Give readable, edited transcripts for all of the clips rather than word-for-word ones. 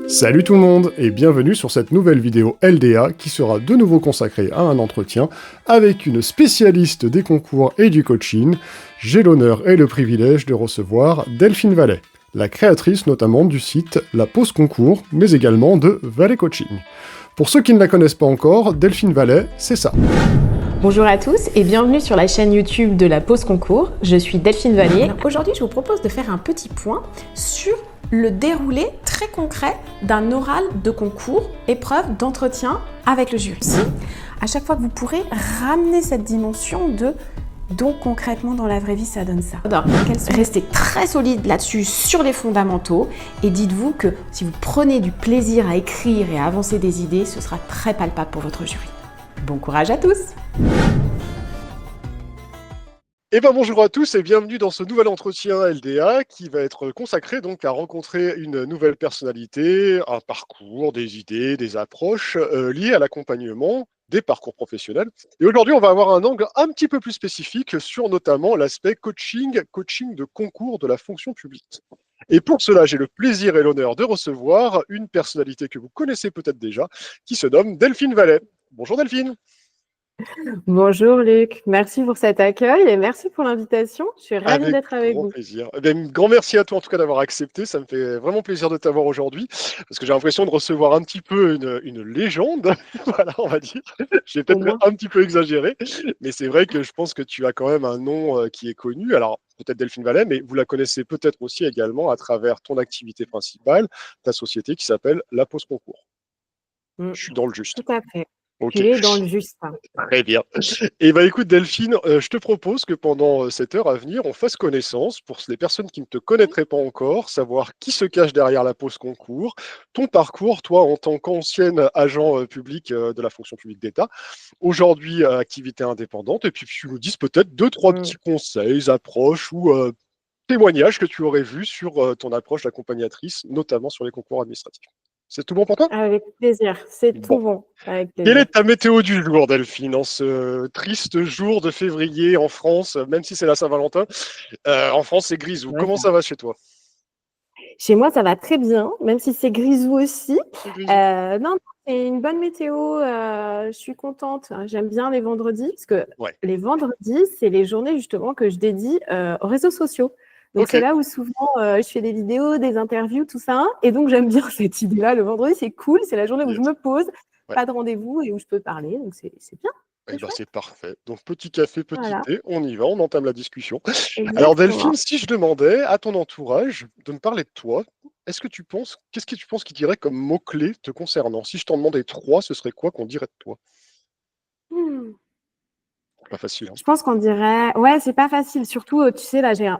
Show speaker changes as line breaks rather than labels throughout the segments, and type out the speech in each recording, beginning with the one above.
Salut tout le monde et bienvenue sur cette nouvelle vidéo LDA qui sera de nouveau consacrée à un entretien avec une spécialiste des concours et du coaching. J'ai l'honneur et le privilège de recevoir Delphine Vallet, la créatrice notamment du site La Pause Concours, mais également de Vallet Coaching. Pour ceux qui ne la connaissent pas encore, Delphine Vallet, c'est ça.
Bonjour à tous et bienvenue sur la chaîne YouTube de La Pause Concours. Je suis Delphine Vallet.
Alors, aujourd'hui, je vous propose de faire un petit point sur le déroulé très concret d'un oral de concours, épreuve d'entretien avec le jury. À chaque fois que vous pourrez ramener cette dimension de donc concrètement dans la vraie vie ça donne ça. Restez très solide là-dessus sur les fondamentaux et dites-vous que si vous prenez du plaisir à écrire et à avancer des idées, ce sera très palpable pour votre jury. Bon courage à tous!
Eh bien bonjour à tous et bienvenue dans ce nouvel entretien LDA qui va être consacré donc à rencontrer une nouvelle personnalité, un parcours, des idées, des approches liées à l'accompagnement des parcours professionnels. Et aujourd'hui, on va avoir un angle un petit peu plus spécifique sur notamment l'aspect coaching de concours de la fonction publique. Et pour cela, j'ai le plaisir et l'honneur de recevoir une personnalité que vous connaissez peut-être déjà, qui se nomme Delphine Vallet. Bonjour Delphine.
Bonjour Luc, merci pour cet accueil et merci pour l'invitation. Je suis ravie d'être avec vous.
Plaisir. Eh bien, grand merci à toi en tout cas d'avoir accepté. Ça me fait vraiment plaisir de t'avoir aujourd'hui parce que j'ai l'impression de recevoir un petit peu une légende. Voilà, on va dire. J'ai peut-être un petit peu exagéré, mais c'est vrai que je pense que tu as quand même un nom qui est connu. Alors, peut-être Delphine Vallet, mais vous la connaissez peut-être aussi également à travers ton activité principale, ta société qui s'appelle La Pause Concours. Je suis dans le juste.
Tout à fait.
Ok.
Tu es dans le juste.
Très bien. Et bien écoute Delphine, je te propose que pendant cette heure à venir, on fasse connaissance pour les personnes qui ne te connaîtraient pas encore, savoir qui se cache derrière la pause concours, ton parcours, toi en tant qu'ancienne agent public de la fonction publique d'État, aujourd'hui activité indépendante, et puis tu nous dises peut-être 2-3 petits conseils, approches ou témoignages que tu aurais vus sur ton approche d'accompagnatrice, notamment sur les concours administratifs. C'est tout bon pour toi?
Avec plaisir, c'est tout bon. Avec plaisir.
Quelle est ta météo du jour, Delphine, en ce triste jour de février en France, même si c'est la Saint-Valentin? En France, c'est grisou.
Ouais,
comment ça va chez toi?
Chez moi, ça va très bien, même si c'est grisou aussi. Non, c'est une bonne météo. Je suis contente. J'aime bien les vendredis parce que les vendredis, c'est les journées justement que je dédie aux réseaux sociaux. Donc, c'est là où souvent je fais des vidéos, des interviews, tout ça. Et donc, j'aime bien cette idée-là. Le vendredi, c'est cool. C'est la journée où je me pose, pas de rendez-vous et où je peux parler. Donc, c'est bien.
Eh ben, c'est parfait. Donc, petit café, petit thé, on y va, on entame la discussion.
Exactement.
Alors, Delphine, si je demandais à ton entourage de me parler de toi, qu'est-ce que tu penses qu'ils diraient comme mots-clés te concernant? Si je t'en demandais 3, ce serait quoi qu'on dirait de toi? Pas facile. Hein.
Je pense qu'on dirait, ouais, c'est pas facile. Surtout, tu sais, là, j'ai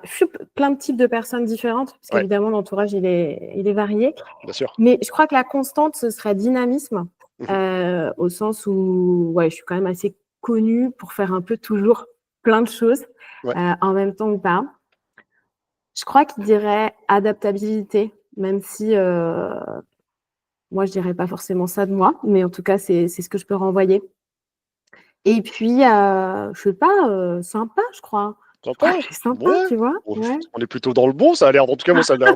plein de types de personnes différentes, parce qu'évidemment, l'entourage, il est varié.
Bien sûr.
Mais je crois que la constante, ce serait dynamisme, au sens où, je suis quand même assez connue pour faire un peu toujours plein de choses en même temps ou pas. Je crois qu'il dirait adaptabilité, même si moi, je dirais pas forcément ça de moi, mais en tout cas, c'est ce que je peux renvoyer. Et puis, je sais pas, sympa, je crois. Sympa, tu vois.
On est plutôt dans le bon, ça a l'air. En tout cas, moi, ça a l'air.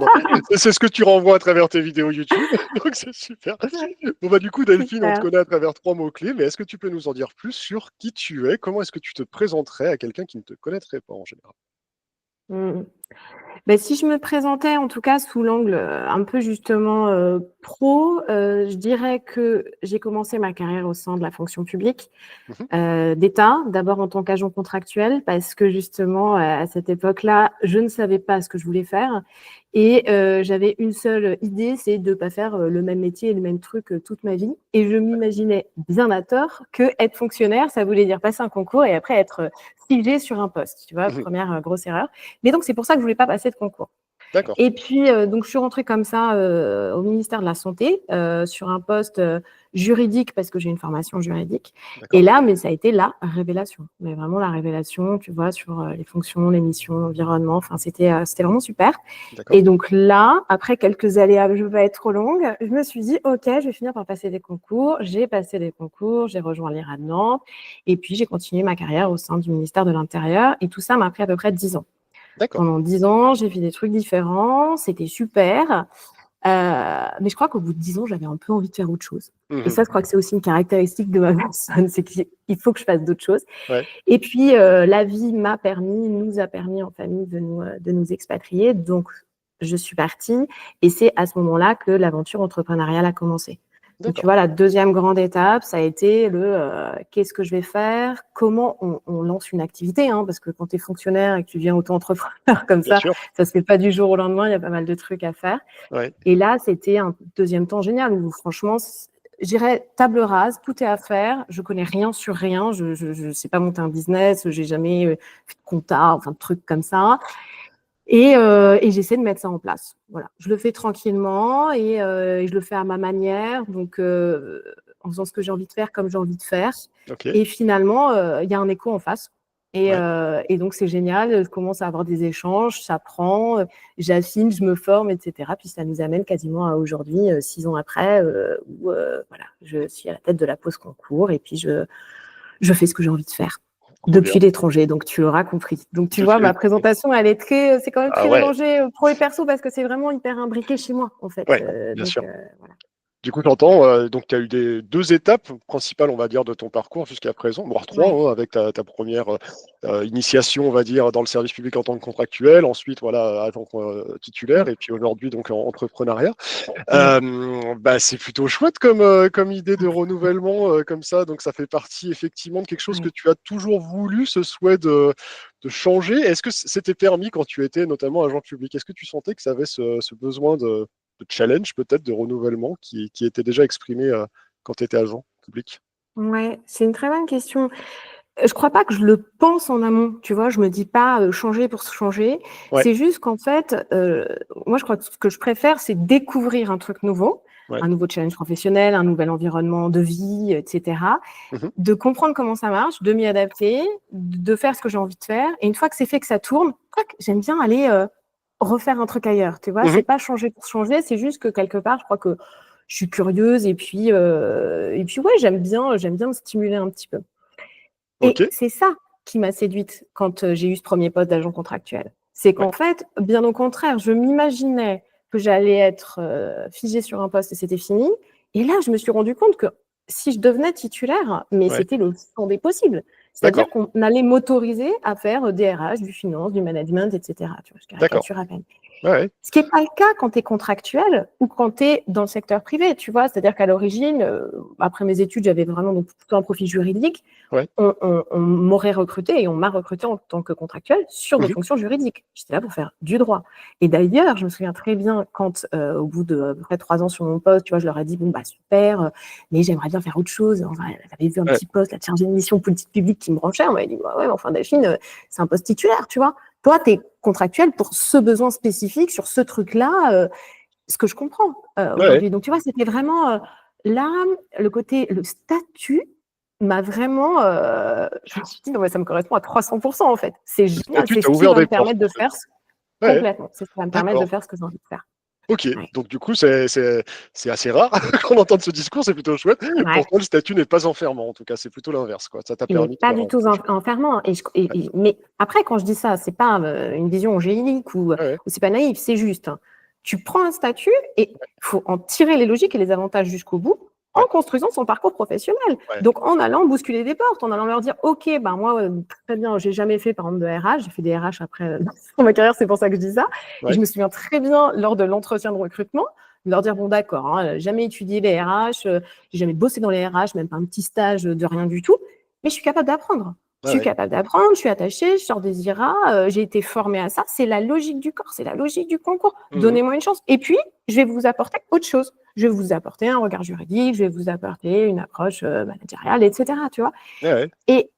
C'est ce que tu renvoies à travers tes vidéos YouTube, donc c'est super. Bon, bah, du coup, Delphine, on te connaît à travers 3 mots-clés, mais est-ce que tu peux nous en dire plus sur qui tu es? Comment est-ce que tu te présenterais à quelqu'un qui ne te connaîtrait pas en général?
Si je me présentais, en tout cas, sous l'angle un peu justement pro, je dirais que j'ai commencé ma carrière au sein de la fonction publique d'État, d'abord en tant qu'agent contractuel, parce que justement, à cette époque-là, je ne savais pas ce que je voulais faire. Et j'avais une seule idée, c'est de ne pas faire le même métier et le même truc toute ma vie. Et je m'imaginais bien à tort que être fonctionnaire, ça voulait dire passer un concours et après être figé sur un poste. Tu vois, première grosse erreur. Mais donc, c'est pour ça que je ne voulais pas passer de concours. Et puis, donc, je suis rentrée comme ça au ministère de la Santé sur un poste juridique parce que j'ai une formation juridique. Et là, mais ça a été la révélation. Mais vraiment la révélation, tu vois, sur les fonctions, les missions, l'environnement. Enfin, c'était vraiment super. Et donc là, après quelques aléas, je ne veux pas être trop longue, je me suis dit, OK, je vais finir par passer des concours. J'ai passé des concours, j'ai rejoint l'IRA de Nantes. Et puis, j'ai continué ma carrière au sein du ministère de l'Intérieur. Et tout ça m'a pris à peu près 10 ans. Pendant 10 ans, j'ai fait des trucs différents, c'était super. Mais je crois qu'au bout de 10 ans, j'avais un peu envie de faire autre chose. Et
Mhm.
ça, je crois que c'est aussi une caractéristique de ma personne, c'est qu'il faut que je fasse d'autres choses.
Ouais.
Et puis, la vie nous a permis en famille de nous expatrier. Donc, je suis partie. Et c'est à ce moment-là que l'aventure entrepreneuriale a commencé. Donc, tu
D'accord.
vois, la deuxième grande étape, ça a été qu'est-ce que je vais faire, comment on lance une activité, hein, parce que quand tu es fonctionnaire et que tu deviens auto-entrepreneur comme
Bien
ça
sûr.
se fait pas du jour au lendemain, il y a pas mal de trucs à faire.
Ouais.
Et là, c'était un deuxième temps génial où franchement, je dirais table rase, tout est à faire, je connais rien sur rien, je sais pas monter un business, j'ai jamais fait de compta, enfin de trucs comme ça. Et j'essaie de mettre ça en place. Voilà, je le fais tranquillement et je le fais à ma manière, donc en faisant ce que j'ai envie de faire comme j'ai envie de faire.
Ok.
Et finalement, il y a un écho en face.
Ouais.
Et donc, c'est génial. Je commence à avoir des échanges, ça prend, j'affine, je me forme, etc. Puis ça nous amène quasiment à aujourd'hui, 6 ans après, où voilà, je suis à la tête de la pause concours et puis je fais ce que j'ai envie de faire
Trop bien.
depuis l'étranger. Donc, tu auras compris. Donc, tu vois,
Depuis
ma
les-
présentation, c'est quand même
Ah
très
ouais.
mélangé pro et perso parce que c'est vraiment hyper imbriqué chez moi, en fait.
Ouais, bien
Donc,
sûr.
voilà.
Du coup, j'entends, donc tu as eu deux étapes principales, on va dire, de ton parcours jusqu'à présent, voire trois,
Ouais.
hein, avec ta première initiation, on va dire, dans le service public en tant que contractuel, ensuite, voilà, agent titulaire,
Mm.
et puis aujourd'hui, donc, en entrepreneuriat.
Ouais.
Bah, c'est plutôt chouette comme idée de renouvellement comme ça, donc ça fait partie effectivement de quelque chose que
Ouais.
tu as toujours voulu, ce souhait de changer. Est-ce que c'était permis quand tu étais notamment agent public? Est-ce que tu sentais que ça avait ce besoin de challenge, peut-être, de renouvellement qui était déjà exprimé quand tu étais agent public?
Ouais, c'est une très bonne question. Je crois pas que je le pense en amont, tu vois? Je me dis pas, changer pour changer.
Ouais,
C'est juste qu'en fait, moi, je crois que ce que je préfère, c'est découvrir un truc nouveau,
ouais.
un nouveau challenge professionnel, un nouvel environnement de vie, et cetera.
Mhm.
De comprendre comment ça marche, de m'y adapter, de faire ce que j'ai envie de faire et une fois que c'est fait, que ça tourne, tac, j'aime bien aller, refaire un truc ailleurs, tu vois?
Mhm.
C'est pas changer pour changer, c'est juste que quelque part, je crois que je suis curieuse et puis ouais, j'aime bien me stimuler un petit peu.
Ok,
Et c'est ça qui m'a séduite quand, j'ai eu ce premier poste d'agent contractuel. C'est
ouais.
qu'en fait, bien au contraire, je m'imaginais que j'allais être, figée sur un poste et c'était fini. Et là, je me suis rendu compte que si je devenais titulaire, mais
Ouais.
c'était le champ des possibles.
D'accord,
C'est-à-dire qu'on allait m'autoriser à faire, des RH, du finance, du management et cetera, tu vois? Je
d'accord.
caricature à peine.
Ouais, ouais.
Ce qui est pas le cas quand tu es contractuel ou quand tu es dans le secteur privé, tu vois? C'est-à-dire qu'à l'origine, après mes études, j'avais vraiment donc plutôt un profil juridique.
Ouais.
On m'aurait recruté et on m'a recruté en tant que contractuelle sur des
Mhm.
fonctions juridiques. J'étais là pour faire du droit. Et d'ailleurs, je me souviens très bien quand, au bout de à peu près 3 ans sur mon poste, tu vois, je leur ai dit: «Bon, bah, super, mais j'aimerais bien faire autre chose». Enfin, j'avais vu un
Ouais.
petit poste, là, de chargé de mission politique publique qui me branchait. On m'avait dit: «Bah, ouais, mais enfin, Delphine, c'est un poste titulaire, tu vois? Toi, tu es contractuelle pour ce besoin spécifique sur ce truc-là», ce que je comprends,
Ouais, ouais.
aujourd'hui. Donc, tu vois, c'était vraiment, là, le statut m'a vraiment, je me suis dit: «Non, mais ça me correspond à 300% en fait. C'est
Le
génial,
statut
c'est
t'a
ce qui
ouvert
va
des
me
portes,
permettre
en
de
fait.
faire ce».
Ouais, ouais.
Complètement, c'est ce qui va me permettre de
D'accord.
faire ce que j'ai envie de faire.
Ok,
Ouais.
donc du coup, c'est assez rare qu'on entende ce discours, c'est plutôt chouette.
Ouais.
Pour toi, le statut n'est pas enfermant, en tout cas, c'est plutôt l'inverse, quoi. Ça t'a
Il n'est
permis de
pas
faire
du tout
plein de choses.
enfermant
Ouais,
mais après quand je dis ça, c'est pas, une vision angélique ou
ouais, ouais.
c'est pas naïf, c'est juste, hein, tu prends un statut et il faut en tirer les logiques et les avantages jusqu'au bout, en
Ouais,
construisant son parcours professionnel.
ouais.
Donc en allant bousculer des portes, en allant leur dire: «OK, ben moi, très bien, j'ai jamais fait par exemple de RH», j'ai fait des RH après, dans ma carrière, c'est pour ça que je dis ça et je
Ouais.
me souviens très bien lors de l'entretien de recrutement, de leur dire: «Bon d'accord, hein, jamais étudié les RH, j'ai jamais bossé dans les RH, même pas un petit stage, de rien du tout, mais je suis capable d'apprendre. Je
Ouais,
suis
ouais.
capable d'apprendre, je suis attachée, je sors des IRA, j'ai été formée à ça. C'est la logique du corps, c'est la logique du concours.
Mhm.
Donnez-moi une chance. Et puis, je vais vous apporter autre chose. Je vais vous apporter un regard juridique, je vais vous apporter une approche managériale, etc. Tu vois.
Ouais, ouais.
Et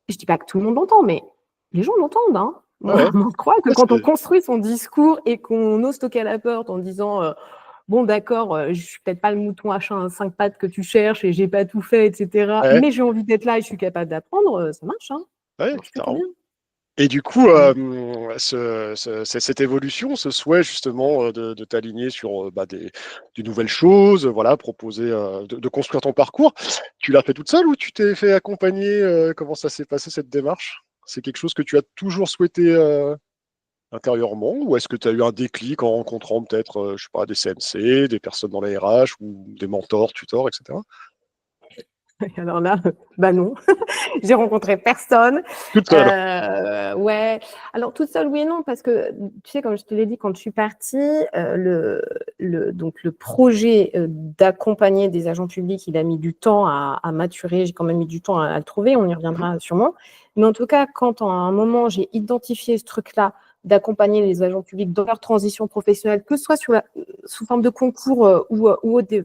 je dis pas que tout le monde l'entend, mais les gens l'entendent. Hein.
Ouais,
Moi,
ouais.
je crois que
Ouais,
quand on construit son discours et qu'on ose toquer à la porte en disant bon, d'accord, je suis peut-être pas le mouton à 5 pattes que tu cherches et j'ai pas tout fait, etc.
ouais,
Mais j'ai envie d'être là et je suis capable d'apprendre, ça marche, hein. Ça
ouais,
marche plutôt
carrément.
bien.
Et du coup,
Mmh.
cette évolution, ce souhait justement de t'aligner sur des nouvelles choses, voilà, proposer, de construire ton parcours, tu l'as fait toute seule ou tu t'es fait accompagner? Comment ça s'est passé cette démarche? C'est quelque chose que tu as toujours souhaité intérieurement, ou est-ce que tu as eu un déclic en rencontrant peut-être, je sais pas, des CNC, des personnes dans les RH ou des mentors, tuteurs, etc.
Alors là, bah non, j'ai rencontré personne.
Toute seule.
Ouais, alors toute seule, oui et non, parce que tu sais, comme je te l'ai dit, quand je suis partie, donc le projet d'accompagner des agents publics, il a mis du temps à maturer. J'ai quand même mis du temps à le trouver. On y reviendra sûrement. Mais en tout cas, quand à un moment j'ai identifié ce truc-là, d'accompagner les agents publics dans leur transition professionnelle, que ce soit sous forme de concours ou autre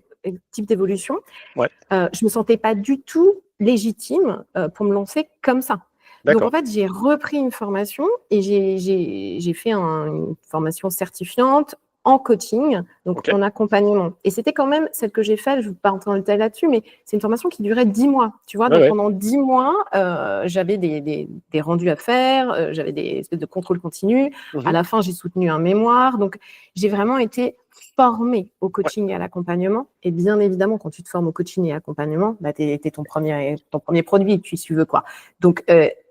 type d'évolution,
Ouais,
je me sentais pas du tout légitime pour me lancer comme ça. Donc en
d'accord.
fait, j'ai repris une formation et j'ai fait une formation certifiante en coaching, donc
Ok.
en accompagnement. Et c'était quand même celle que j'ai faite, je ne vais pas rentrer en détail là-dessus, mais c'est une formation qui durait 10 mois. Tu vois,
Ouais,
donc
ouais.
pendant 10 mois, j'avais des rendus à faire, j'avais des espèces de contrôle continu. À
Mhm.
la fin, j'ai soutenu un mémoire. Donc j'ai vraiment été formée au
Ouais,
coaching et à l'accompagnement. Et bien évidemment, quand tu te formes au coaching et à l'accompagnement, bah, tu es ton premier produit, tu veux quoi. Donc,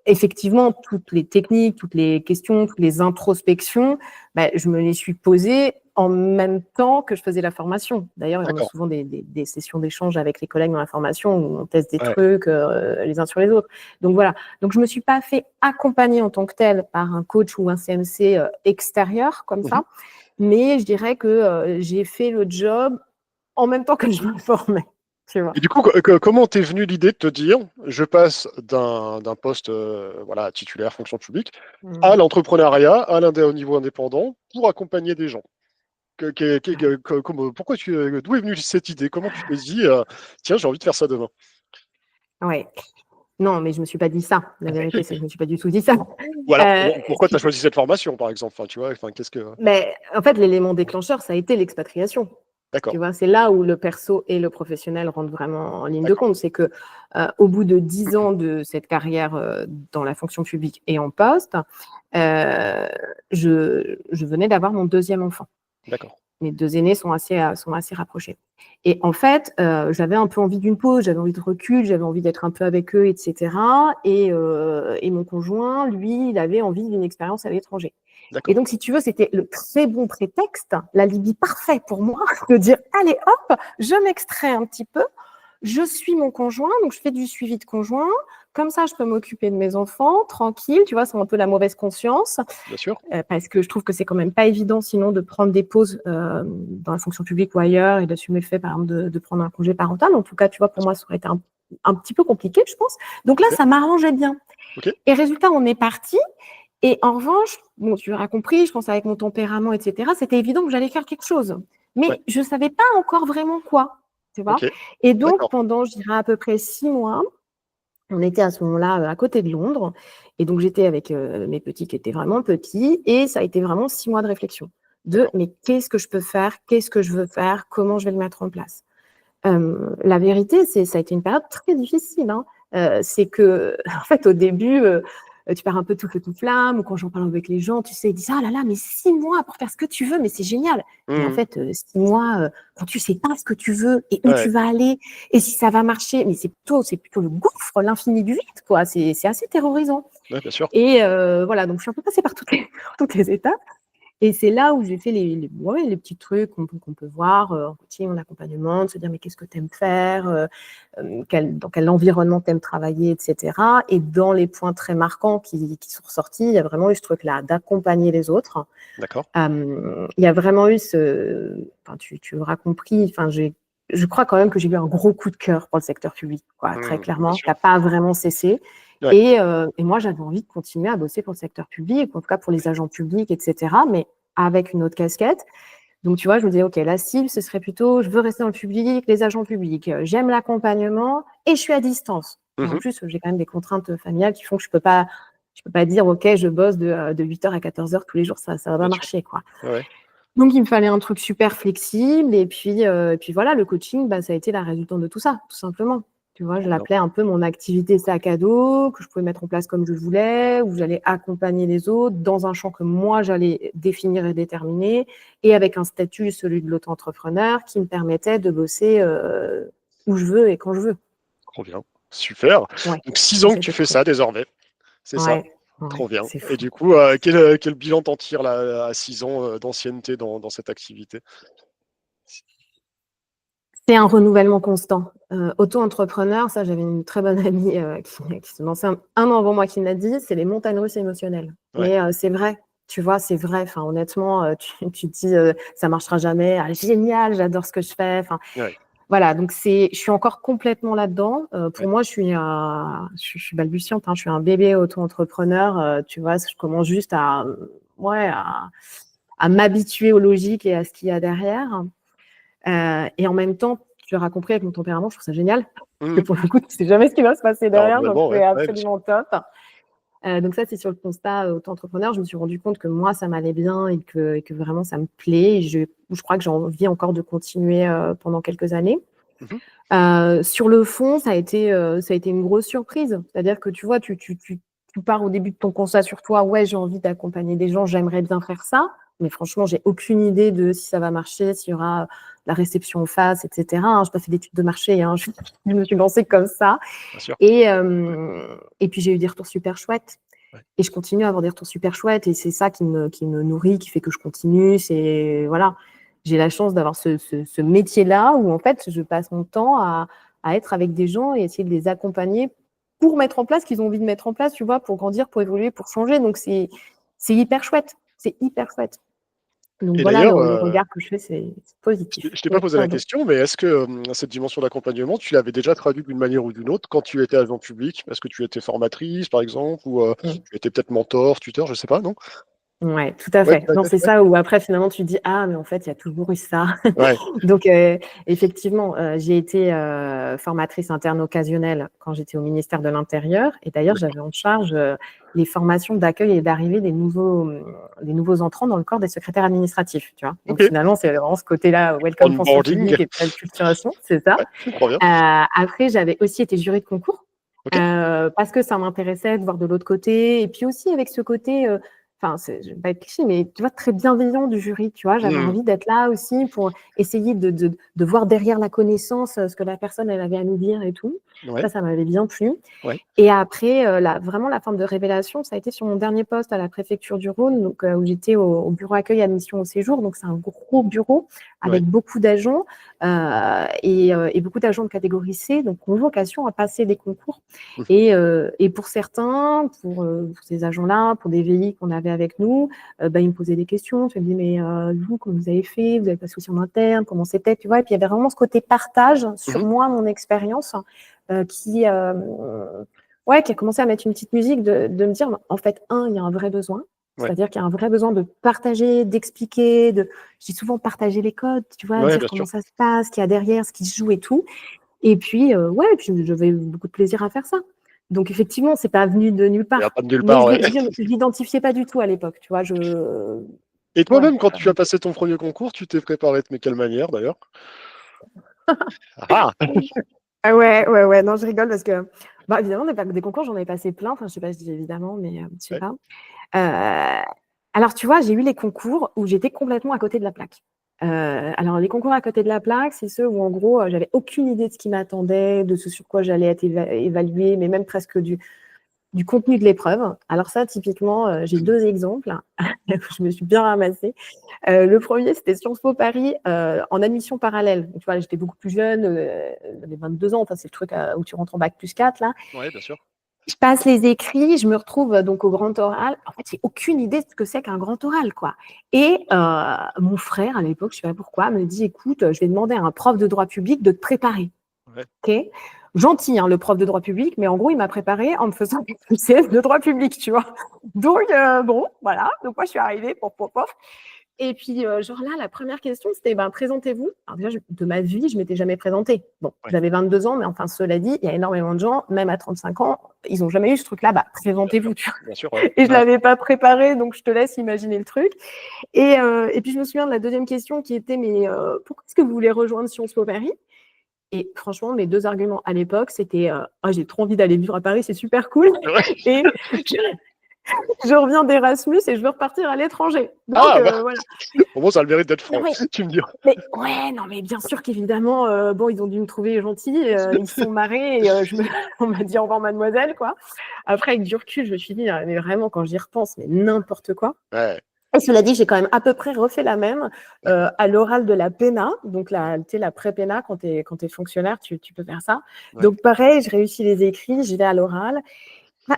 effectivement, toutes les techniques, toutes les questions, toutes les introspections, bah, je me les suis posées en même temps que je faisais la formation. D'ailleurs, on a
d'accord.
souvent des sessions d'échange avec les collègues dans la formation où on teste des
Ouais.
trucs les uns sur les autres. Donc voilà. Donc je me suis pas fait accompagner en tant que tel par un coach ou un CMC extérieur comme
Mhm.
ça, mais je dirais que j'ai fait le job en même temps que je me formais, tu vois.
Et du coup, comment t'es venue l'idée de te dire, je passe d'un poste voilà, titulaire, fonction publique, à
Mmh.
l'entrepreneuriat, au niveau indépendant, pour accompagner des gens? Pourquoi d'où est venue cette idée? Comment tu t'es dit, tiens, j'ai envie de faire ça demain?
Ouais. Non, mais je me suis pas dit ça. La vérité, c'est que je me suis pas du tout dit ça.
Ou alors, pourquoi tu as
Si,
choisi cette formation, par exemple? Enfin, tu vois, enfin, qu'est-ce que.
mais en fait, l'élément déclencheur, ça a été l'expatriation. Tu
D'accord,
vois, c'est là où le perso et le professionnel rentrent vraiment en ligne de
d'accord.
compte. C'est que au bout de 10 ans de cette carrière dans la fonction publique et en poste, euh, je venais d'avoir mon deuxième enfant.
D'accord.
Mes deux aînés sont assez rapprochés. Et en fait, j'avais un peu envie d'une pause, j'avais envie de recul, j'avais envie d'être un peu avec eux, etc. Et mon conjoint, lui, il avait envie d'une expérience à l'étranger. Et
D'accord.
donc, si tu veux, c'était le très bon prétexte, l'alibi parfait pour moi, de dire, allez, hop, je m'extrais un petit peu, je suis mon conjoint, donc je fais du suivi de conjoint, comme ça, je peux m'occuper de mes enfants, tranquille, tu vois, c'est un peu la mauvaise conscience,
Bien sûr.
parce que je trouve que c'est quand même pas évident sinon de prendre des pauses dans la fonction publique ou ailleurs et d'assumer le fait, par exemple, de prendre un congé parental. En tout cas, tu vois,
Bien
pour
sûr.
moi, ça aurait été un petit peu compliqué, je pense. Donc là,
Ok.
ça m'arrangeait bien.
Ok.
Et résultat, on est parti. Et en revanche, bon, tu l'auras compris, je pense avec mon tempérament, etc., c'était évident que j'allais faire quelque chose.
Ouais.
Mais je ne savais pas encore vraiment quoi, tu vois.
Ok.
Et donc,
D'accord.
pendant, je dirais, à peu près 6 mois, on était à ce moment-là à côté de Londres. Et donc, j'étais avec mes petits qui étaient vraiment petits. Et ça a été vraiment 6 mois de réflexion.
D'accord.
Mais qu'est-ce que je peux faire? Qu'est-ce que je veux faire? Comment je vais le mettre en place? La vérité, ça a été une période très difficile, hein. C'est que, en fait, au début, tu perds un peu tout feu, tout flamme, ou quand j'en parle avec les gens, tu sais, ils disent: «Ah là là, mais 6 mois pour faire ce que tu veux, mais c'est génial!» Et en
Mhm.
fait, 6 mois, quand tu sais pas ce que tu veux et où
Ouais.
tu vas aller et si ça va marcher, mais c'est plutôt le gouffre, l'infini du vide, quoi. C'est assez terrorisant.
Ouais, bien sûr.
Et voilà, donc je suis un peu passée par toutes les toutes les étapes. Et c'est là où j'ai fait ouais, les petits trucs qu'on peut voir en coaching, en accompagnement, de se dire mais qu'est-ce que tu aimes faire, dans quel environnement tu aimes travailler, etc. Et dans les points très marquants qui sont ressortis, il y a vraiment eu ce truc-là d'accompagner les autres.
D'accord.
Il y a vraiment eu enfin, tu l'auras compris, enfin, je crois quand même que j'ai eu un gros coup de cœur pour le secteur public, quoi, très
Bien
clairement, qui
sûr.
n'a pas vraiment cessé.
Ouais.
Et moi, j'avais envie de continuer à bosser pour le secteur public, en tout cas pour les agents publics, etc., mais avec une autre casquette. Donc, tu vois, je me disais, OK, la cible, ce serait plutôt, je veux rester dans le public, les agents publics, j'aime l'accompagnement et je suis à distance. Et en
Mhm.
plus, j'ai quand même des contraintes familiales qui font que je peux pas dire, OK, je bosse de 8 heures à 14 heures tous les jours, ça va pas
Bien sûr.
marcher, quoi.
Ouais.
Donc, il me fallait un truc super flexible. Et puis voilà, le coaching, bah, ça a été la résultante de tout ça, tout simplement. Tu vois, je
Trop bien.
l'appelais un peu mon activité sac à dos, que je pouvais mettre en place comme je voulais, où j'allais accompagner les autres dans un champ que moi, j'allais définir et déterminer, et avec un statut, celui de l'auto-entrepreneur, qui me permettait de bosser où je veux et quand je veux.
Trop bien. Super.
Ouais,
Donc, 6
ça,
ans que tu
c'était
fais
cool.
ça désormais, c'est ça?
Ouais.
Trop
Ouais,
bien.
c'est
Et
fou.
du coup, quel bilan t'en tires là, à 6 ans d'ancienneté dans cette activité?
C'est un renouvellement constant. Auto-entrepreneur, ça, j'avais une très bonne amie qui se lançait un an avant moi qui me l'a dit, c'est les montagnes russes émotionnelles.
Ouais.
Mais c'est vrai, tu vois, c'est vrai. Enfin, honnêtement, tu te dis, ça marchera jamais. Ah, génial, j'adore ce que je fais. Enfin,
Ouais.
voilà, donc je suis encore complètement là-dedans. Pour
Ouais.
moi, je suis balbutiante, hein, je suis un bébé auto-entrepreneur. Tu vois, je commence juste ouais, à m'habituer aux logiques et à ce qu'il y a derrière. Et en même temps, tu l'auras compris avec mon tempérament, je trouve ça génial. Parce que
Mmh.
pour le coup, tu sais jamais ce qui va se passer
Alors,
derrière, donc
globalement, ouais.
c'est
Ouais, bien sûr.
absolument top. Donc ça, c'est sur le constat auto-entrepreneur. Je me suis rendu compte que moi, ça m'allait bien et que vraiment, ça me plaît. Et je crois que j'ai envie encore de continuer pendant quelques années.
Mmh.
Sur le fond, ça a été une grosse surprise. C'est-à-dire que tu vois, tu pars au début de ton constat sur toi, ouais, j'ai envie d'accompagner des gens, j'aimerais bien faire ça. Mais franchement, j'ai aucune idée de si ça va marcher, s'il y aura la réception en face, etc. Hein, je n'ai pas fait d'études de marché, hein, je me suis lancée comme ça.
Bien sûr.
Et puis, j'ai eu des retours super chouettes.
Ouais.
Et je continue à avoir des retours super chouettes. Et c'est ça qui me nourrit, qui fait que je continue. Voilà, j'ai la chance d'avoir ce métier-là où, en fait, je passe mon temps à être avec des gens et essayer de les accompagner pour mettre en place ce qu'ils ont envie de mettre en place, tu vois, pour grandir, pour évoluer, pour changer. Donc, c'est hyper chouette. C'est hyper chouette. Donc,
Et
voilà,
d'ailleurs,
le regard que je fais, c'est positif.
je t'ai pas
Oui,
posé la
pardon.
question, mais est-ce que cette dimension d'accompagnement, tu l'avais déjà traduite d'une manière ou d'une autre quand tu étais agent public? Est-ce que tu étais formatrice, par exemple, ou
Mm.
tu étais peut-être mentor, tuteur, je sais pas, non?
Ouais, tout à
Ouais,
fait.
tout à
Non,
fait.
c'est
Ouais.
ça où après, finalement, tu te dis, ah, mais en fait, il y a toujours eu ça.
Ouais.
Donc, effectivement, j'ai été formatrice interne occasionnelle quand j'étais au ministère de l'Intérieur. Et d'ailleurs,
D'accord.
j'avais en charge les formations d'accueil et d'arrivée des nouveaux entrants dans le corps des secrétaires administratifs. Tu vois. Donc,
Ok.
finalement, c'est vraiment ce côté-là, welcome fonction
Onboarding.
publique et acculturation, c'est ça.
Ouais, trop bien.
Après, j'avais aussi été jurée de concours
Ok.
parce que ça m'intéressait de voir de l'autre côté. Et puis aussi avec ce côté, enfin, je ne vais pas être cliché, mais tu vois, très bienveillant du jury. Tu vois, j'avais
Mmh.
envie d'être là aussi pour essayer de voir derrière la connaissance ce que la personne elle avait à nous dire et tout.
Ouais.
Ça m'avait bien plu.
Ouais.
Et après, vraiment la forme de révélation, ça a été sur mon dernier poste à la préfecture du Rhône, donc, où j'étais au bureau accueil admission au séjour. Donc, c'est un gros bureau
Ouais.
avec beaucoup d'agents et beaucoup d'agents de catégorie C, donc ont vocation à passer des concours.
Mmh.
Et pour certains, pour ces agents-là, pour des VI qu'on avait avec nous, ils me posaient des questions. Je me dis, mais vous, comment vous avez fait? Vous avez passé aussi en interne? Comment c'était? Tu vois? Et puis, il y avait vraiment ce côté partage sur
Mmh.
moi, mon expérience, qui a commencé à mettre une petite musique de me dire, en fait, il y a un vrai besoin.
Ouais.
C'est-à-dire qu'il y a un vrai besoin de partager, d'expliquer, je dis souvent partager les codes, tu vois,
Ouais,
dire
bien
comment
sûr.
ça se passe, ce qu'il y a derrière, ce qui se joue et tout. Et puis, puis j'avais beaucoup de plaisir à faire ça. Donc, effectivement, c'est pas venu de nulle
Il y a
part.
pas de nulle
Mais
part, ouais.
je l'identifiais pas du tout à l'époque, tu vois.
Et
Ouais.
toi-même, quand tu as passé ton premier concours, tu t'es préparé de quelle manière, d'ailleurs? Ah!
Ah ouais. Non, je rigole parce que, bah, évidemment, des concours, j'en ai passé plein. Enfin, je sais pas, je dis évidemment, mais je sais
Ouais.
pas. Alors, tu vois, j'ai eu les concours où j'étais complètement à côté de la plaque. Alors, les concours à côté de la plaque, c'est ceux où, en gros, j'avais aucune idée de ce qui m'attendait, de ce sur quoi j'allais être évaluée, mais même presque du contenu de l'épreuve. Alors ça, typiquement, j'ai 2 exemples où je me suis bien ramassée. Le premier, c'était Sciences Po Paris en admission parallèle. Donc, tu vois, j'étais beaucoup plus jeune, j'avais 22 ans. Enfin, c'est le truc où tu rentres en bac plus 4, là.
Ouais, bien sûr.
Je passe les écrits, je me retrouve donc au grand oral. En fait, j'ai aucune idée de ce que c'est qu'un grand oral, quoi. Et mon frère, à l'époque, je sais pas pourquoi, me dit, écoute, je vais demander à un prof de droit public de te préparer.
Ouais.
Ok, gentil, hein, le prof de droit public, mais en gros, il m'a préparé en me faisant une CS de droit public, tu vois. Donc, bon, voilà. Donc, moi, je suis arrivée, pof. Et puis, genre là, la première question, c'était présentez-vous. Alors, déjà, de ma vie, je ne m'étais jamais présentée. Bon,
Ouais.
j'avais 22 ans, mais enfin, cela dit, il y a énormément de gens, même à 35 ans, ils n'ont jamais eu ce truc-là. Présentez-vous, tu vois.
Bien sûr, ouais.
Et je ne
Ouais.
l'avais pas préparé, donc je te laisse imaginer le truc. Et puis, je me souviens de la deuxième question qui était mais pourquoi est-ce que vous voulez rejoindre Sciences Po Paris? Et franchement, mes 2 arguments à l'époque, c'était j'ai trop envie d'aller vivre à Paris, c'est super cool.
Ouais.
Et Je reviens d'Erasmus et je veux repartir à l'étranger. Donc,
Ah, bah,
voilà.
au moins, ça a le mérite d'être franc,
Non, mais,
tu me diras.
non, mais bien sûr qu'évidemment, bon, ils ont dû me trouver gentil, ils se sont marrés et on m'a dit au revoir, mademoiselle, quoi. Après, avec du recul, je me suis dit, mais vraiment, quand j'y repense, mais n'importe quoi.
Ouais,
Et cela dit, j'ai quand même à peu près refait la même
d'accord.
à l'oral de la PENA. Donc, tu sais, la pré-PENA, quand tu es fonctionnaire, tu peux faire ça.
Ouais.
Donc, pareil, je réussis les écrits, j'y vais à l'oral. Ah,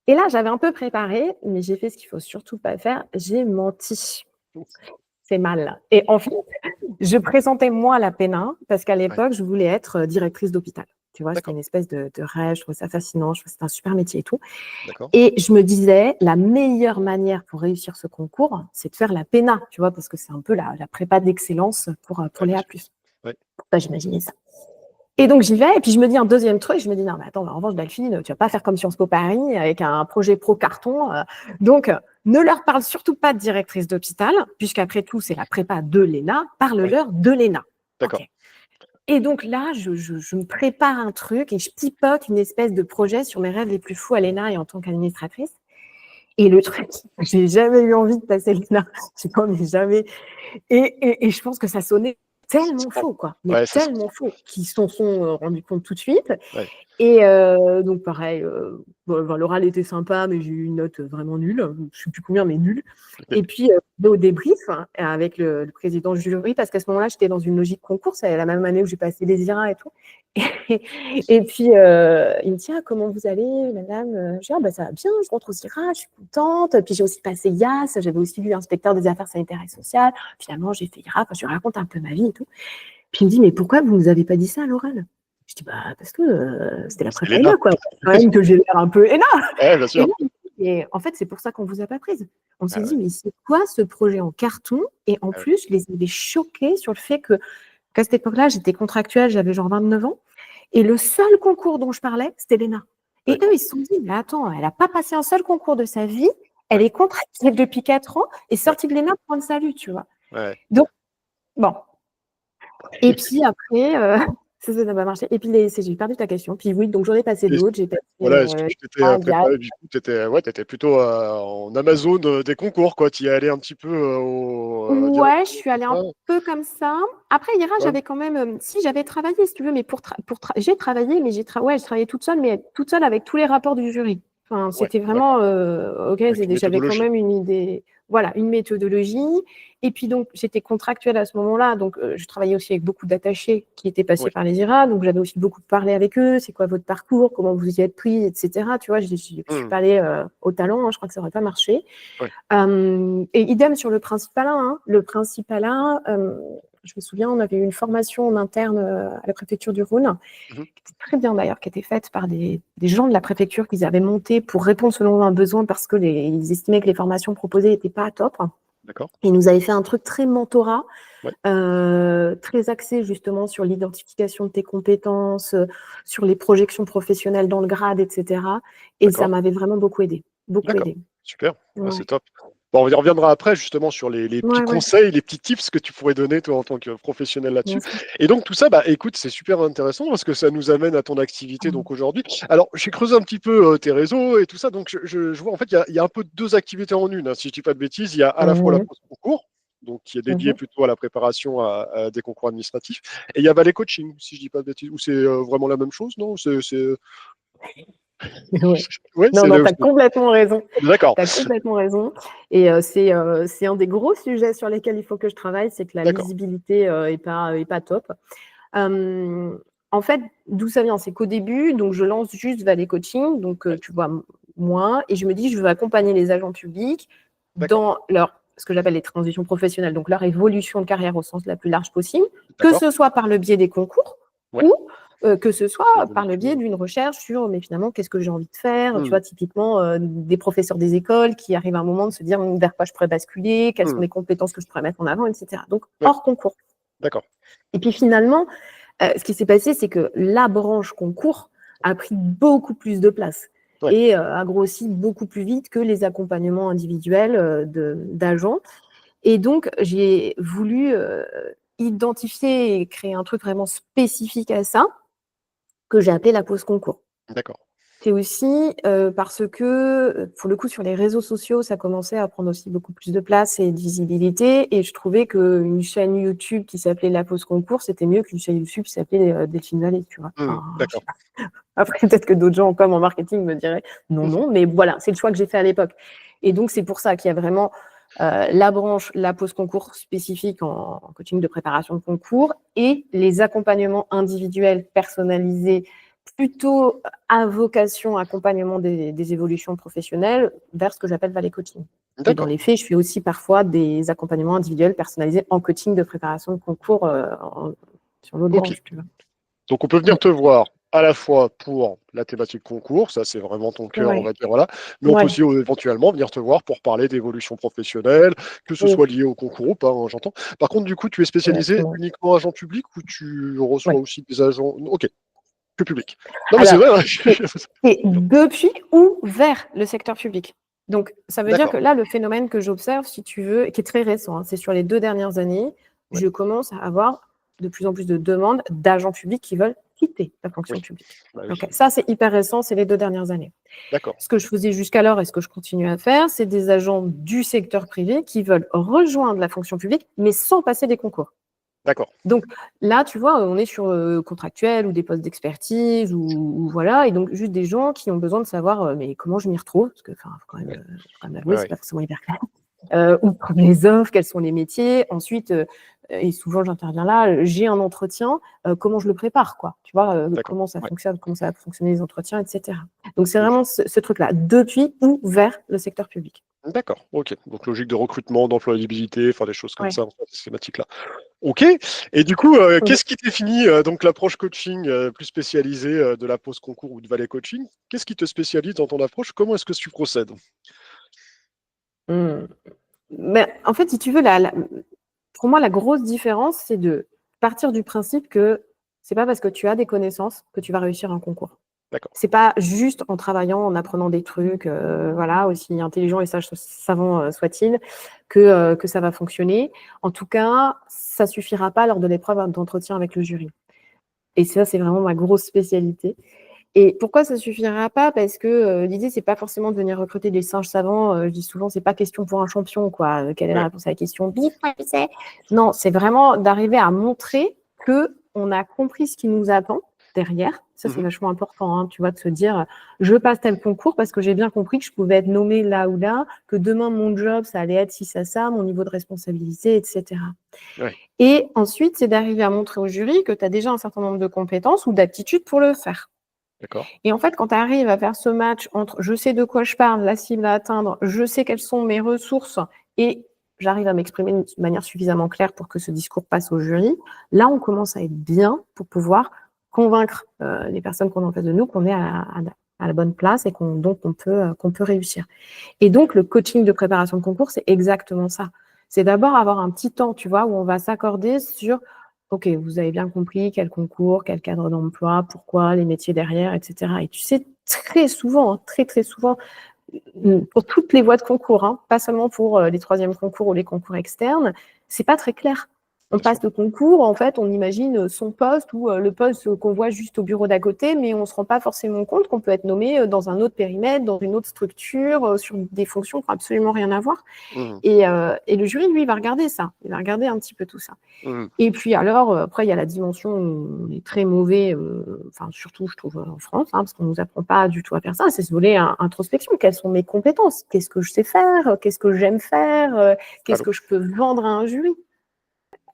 et là, j'avais un peu préparé, mais j'ai fait ce qu'il faut surtout pas faire. J'ai menti. C'est mal. Et en fait, je présentais moi la PENA parce qu'à
Ouais,
l'époque, je voulais être directrice d'hôpital. Tu vois, c'était
d'accord,
une espèce de rêve. Je trouvais ça fascinant. Je trouvais que c'était un super métier et tout.
d'accord.
Et je me disais, la meilleure manière pour réussir ce concours, c'est de faire la PENA, tu vois, parce que c'est un peu la prépa d'excellence pour
Ouais,
les
bien
A+.
sûr. Ouais,
Enfin, j'imaginais ça. Et donc, j'y vais, et puis je me dis un deuxième truc, je me dis, non, mais attends, en revanche, Delphine, tu vas pas faire comme Sciences Po Paris avec un projet pro carton. Donc, ne leur parle surtout pas de directrice d'hôpital, puisqu'après tout, c'est la prépa de l'ENA,
ouais,
parle-leur de l'ENA.
d'accord.
OK. Et donc là, je me prépare un truc et je pipote une espèce de projet sur mes rêves les plus fous à l'ENA et en tant qu'administratrice. Et le truc, j'ai jamais eu envie de passer l'ENA. Je n'en ai jamais. Et je pense que ça sonnait tellement faux, quoi. Mais
Ouais, c'est ça.
tellement faux qu'ils s'en sont rendus compte tout de suite.
Ouais,
Et donc pareil, l'oral était sympa, mais j'ai eu une note vraiment nulle. Je ne sais plus combien, mais nulle.
ok.
Et puis, au débrief avec le président du jury, parce qu'à ce moment-là, j'étais dans une logique concours. C'est la même année où j'ai passé les IRA et tout. Et puis, il me dit, ah, comment vous allez, madame? Je dis, ah, bah, ça va bien, je rentre aux IRA, je suis contente. Puis, j'ai aussi passé IAS, j'avais aussi lu inspecteur des affaires sanitaires et sociales. Finalement, j'ai fait IRA, enfin, je lui raconte un peu ma vie et tout. Puis, il me dit, mais pourquoi vous ne nous avez pas dit ça à l'oral? Je dis, bah, parce que c'était la
C'est
prépa
l'ENA.
ENA, quoi. Quand même que j'ai l'air un peu ENA.
Ouais, bien
Et,
sûr.
là, et en fait, c'est pour ça qu'on ne vous a pas prise. On s'est
Ah
dit,
ouais,
mais c'est quoi ce projet en carton? Et en
ah ouais,
plus, je les avais choqués sur le fait qu'à cette époque-là, j'étais contractuelle, j'avais genre 29 ans. Et le seul concours dont je parlais, c'était l'ENA. Et eux,
d'accord.
ils se sont dit, mais attends, elle n'a pas passé un seul concours de sa vie, elle
Ouais,
est contractuelle depuis 4 ans et
ouais,
sortie de l'ENA pour un salut, tu vois.
ouais.
Donc, bon. Et puis après, ça n'a pas marché. Et puis, j'ai perdu ta question. Puis oui, donc j'en ai passé
Et
d'autres. J'ai passé
voilà, est-ce que tu t'étais
IAS.
préparé, du coup, t'étais plutôt en Amazon des concours, quoi. Tu y allais un petit peu
Ouais, je
directement
suis
comme
allée un
ça.
peu comme ça. Après, IRA,
Ouais,
j'avais quand même, si j'avais travaillé, si tu veux, mais j'ai travaillé, mais ouais, je travaillais toute seule, mais toute seule avec tous les rapports du jury. Enfin,
ouais,
c'était vraiment,
d'accord.
ok,
Avec une
j'avais quand
méthodologie.
même une idée, voilà, une méthodologie. Et puis donc, j'étais contractuelle à ce moment-là, donc je travaillais aussi avec beaucoup d'attachés qui étaient passés
Oui.
par les IRA, donc j'avais aussi beaucoup parlé avec eux. C'est quoi votre parcours, comment vous y êtes pris, etc. Tu vois, je suis
Hmm,
pas allée au talent, hein, je crois que ça n'aurait pas marché.
ouais,
Et idem sur le Principalat. Hein. Le Principalat, je me souviens, on avait eu une formation en interne à la préfecture du Rhône,
mhm,
qui était très bien d'ailleurs, qui était faite par des gens de la préfecture qu'ils avaient monté pour répondre selon un besoin parce que ils estimaient que les formations proposées n'étaient pas à top.
d'accord.
Ils nous avaient fait un truc très mentorat,
Ouais,
très axé justement sur l'identification de tes compétences, sur les projections professionnelles dans le grade, etc. Et ça
d'accord.
m'avait vraiment beaucoup aidé. Beaucoup
D'accord.
aidé.
Super. Ah, c'est
Ouais,
top. Bon, on y reviendra après, justement, sur les petits
ouais, ouais,
conseils, les petits tips que tu pourrais donner, toi, en tant que professionnel
bien
là-dessus.
sûr.
Et donc, tout ça, bah, écoute, c'est super intéressant parce que ça nous amène à ton activité, donc, aujourd'hui. Alors, j'ai creusé un petit peu tes réseaux et tout ça. Donc, je vois, en fait, il y a un peu deux activités en une, hein, si je dis pas de bêtises. Il y a à la fois la
Mhm,
pause concours, donc, qui est dédiée
mhm.
plutôt à la préparation à des concours administratifs. Et il y a Valley Coaching, si je dis pas de bêtises. Ou c'est vraiment la même chose, non?
Ouais.
Ouais,
Non, non, tu as complètement raison.
D'accord.
Tu as complètement raison. Et c'est un des gros sujets sur lesquels il faut que je travaille, c'est que la
D'accord.
lisibilité est pas top. Euh, En fait, d'où ça vient? C'est qu'au début, donc je lance juste Valley Coaching, donc
Ouais,
tu vois, moi, et je me dis, je veux accompagner les agents publics
d'accord.
dans ce que j'appelle les transitions professionnelles, donc leur évolution de carrière au sens la plus large possible, que
D'accord.
ce soit par le biais des concours
Ouais.
ou que ce soit par le biais
L'évolution.
d'une recherche sur, mais finalement, qu'est-ce que j'ai envie de faire? Tu
Hmm,
vois, typiquement, des professeurs des écoles qui arrivent à un moment de se dire vers quoi je pourrais basculer, quelles sont
hmm.
les compétences que je pourrais mettre en avant, etc. Donc,
Ouais,
hors concours.
d'accord.
Et puis finalement, ce qui s'est passé, c'est que la branche concours a pris beaucoup plus de place
Ouais,
et a grossi beaucoup plus vite que les accompagnements individuels d'agents. Et donc, j'ai voulu identifier et créer un truc vraiment spécifique à ça, que j'ai appelé la pause concours.
d'accord.
C'est aussi parce que, pour le coup, sur les réseaux sociaux, ça commençait à prendre aussi beaucoup plus de place et de visibilité. Et je trouvais qu'une chaîne YouTube qui s'appelait La Pause Concours, c'était mieux qu'une chaîne YouTube qui s'appelait Delphine Vallée, tu vois. Enfin, je sais
D'accord.
pas. Après, peut-être que d'autres gens, comme en marketing, me diraient non, mais voilà, c'est le choix que j'ai fait à l'époque. Et donc, c'est pour ça qu'il y a vraiment la branche, la pause concours spécifique en coaching de préparation de concours et les accompagnements individuels personnalisés plutôt à vocation accompagnement des évolutions professionnelles vers ce que j'appelle Valley Coaching. Et dans
D'accord.
les faits, je fais aussi parfois des accompagnements individuels personnalisés en coaching de préparation de concours sur l'autre
Ok.
branche, tu vois.
Donc, on peut venir te voir à la fois pour la thématique concours, ça c'est vraiment ton cœur, on va
Ouais.
dire, voilà. Mais on peut aussi éventuellement venir te voir pour parler d'évolution professionnelle, que ce soit lié au concours ou pas, hein, j'entends. Par contre, du coup, tu es spécialisé
Exactement.
uniquement agent public ou tu reçois
Ouais.
aussi des agents. Ok, que public. Non, mais c'est
Alors,
vrai. Hein.
c'est depuis ou vers le secteur public. Donc, ça veut dire
D'accord.
que là, le phénomène que j'observe, si tu veux, qui est très récent, hein, c'est sur les 2 dernières années,
Ouais.
je commence à avoir de plus en plus de demandes d'agents publics qui veulent quitter la fonction
Oui.
publique.
Bah
Donc,
oui.
ça, c'est hyper récent, c'est les 2 dernières années.
D'accord.
Ce que je faisais jusqu'alors et ce que je continue à faire, c'est des agents du secteur privé qui veulent rejoindre la fonction publique, mais sans passer des concours.
D'accord.
Donc là, tu vois, on est sur contractuel ou des postes d'expertise ou voilà, et donc juste des gens qui ont besoin de savoir mais comment je m'y retrouve, parce que faut quand même avouer,
Ouais,
c'est pas forcément hyper clair. Où prendre les offres, quels sont les métiers. Ensuite, et souvent j'interviens là, j'ai un entretien, comment je le prépare, quoi. Tu vois,
d'accord.
comment ça
Ouais.
fonctionne, comment ça va fonctionner les entretiens, etc. Donc c'est
Oui.
vraiment ce truc-là, depuis ou vers le secteur public.
D'accord. Ok. Donc logique de recrutement, d'employabilité, enfin des choses comme
Ouais.
ça, ces thématiques-là. Ok. Et du coup,
Mhm.
qu'est-ce qui définit donc l'approche coaching plus spécialisée de la pause concours ou de Valley Coaching? Qu'est-ce qui te spécialise dans ton approche? Comment est-ce que tu procèdes?
Hmm. Mais en fait, si tu veux, pour moi, la grosse différence, c'est de partir du principe que c'est pas parce que tu as des connaissances que tu vas réussir un concours.
D'accord.
C'est pas juste en travaillant, en apprenant des trucs, voilà, aussi intelligent et savant soit-il, que ça va fonctionner. En tout cas, ça suffira pas lors de l'épreuve d'entretien avec le jury. Et ça, c'est vraiment ma grosse spécialité. Et pourquoi ça suffira pas? Parce que l'idée, c'est pas forcément de venir recruter des singes savants. Je dis souvent, c'est pas question pour un champion, quoi. Quelle est la
Ouais.
réponse à la question? Bif, je sais. Non, c'est vraiment d'arriver à montrer que on a compris ce qui nous attend derrière. Ça, c'est
Mhm.
vachement important, hein, tu vois, de se dire, je passe tel concours parce que j'ai bien compris que je pouvais être nommée là ou là, que demain, mon job, ça allait être ci, ça, mon niveau de responsabilité, etc.
Ouais.
Et ensuite, c'est d'arriver à montrer au jury que tu as déjà un certain nombre de compétences ou d'aptitudes pour le faire.
D'accord.
Et en fait, quand tu arrives à faire ce match entre je sais de quoi je parle, la cible à atteindre, je sais quelles sont mes ressources et j'arrive à m'exprimer de manière suffisamment claire pour que ce discours passe au jury, là, on commence à être bien pour pouvoir convaincre les personnes qu'on a en face de nous qu'on est à la bonne place et donc qu'on peut réussir. Et donc, le coaching de préparation de concours, c'est exactement ça. C'est d'abord avoir un petit temps, tu vois, où on va s'accorder sur OK, vous avez bien compris quel concours, quel cadre d'emploi, pourquoi, les métiers derrière, etc. Et tu sais, très souvent, hein, très, très souvent, pour toutes les voies de concours, hein, pas seulement pour les troisièmes concours ou les concours externes, c'est pas très clair. On
Bien sûr.
passe de concours, en fait, on imagine son poste ou le poste qu'on voit juste au bureau d'à côté, mais on ne se rend pas forcément compte qu'on peut être nommé dans un autre périmètre, dans une autre structure, sur des fonctions qui n'ont absolument rien à voir.
Mhm.
Et le jury, lui, il va regarder ça. Il va regarder un petit peu tout ça.
Mhm.
Et puis alors, après, il y a la dimension où on est très mauvais, enfin surtout, je trouve, en France, hein, parce qu'on ne nous apprend pas du tout à faire ça, c'est ce volet introspection. Quelles sont mes compétences? Qu'est-ce que je sais faire? Qu'est-ce que j'aime faire? Qu'est-ce
Allô?
que je peux vendre à un jury?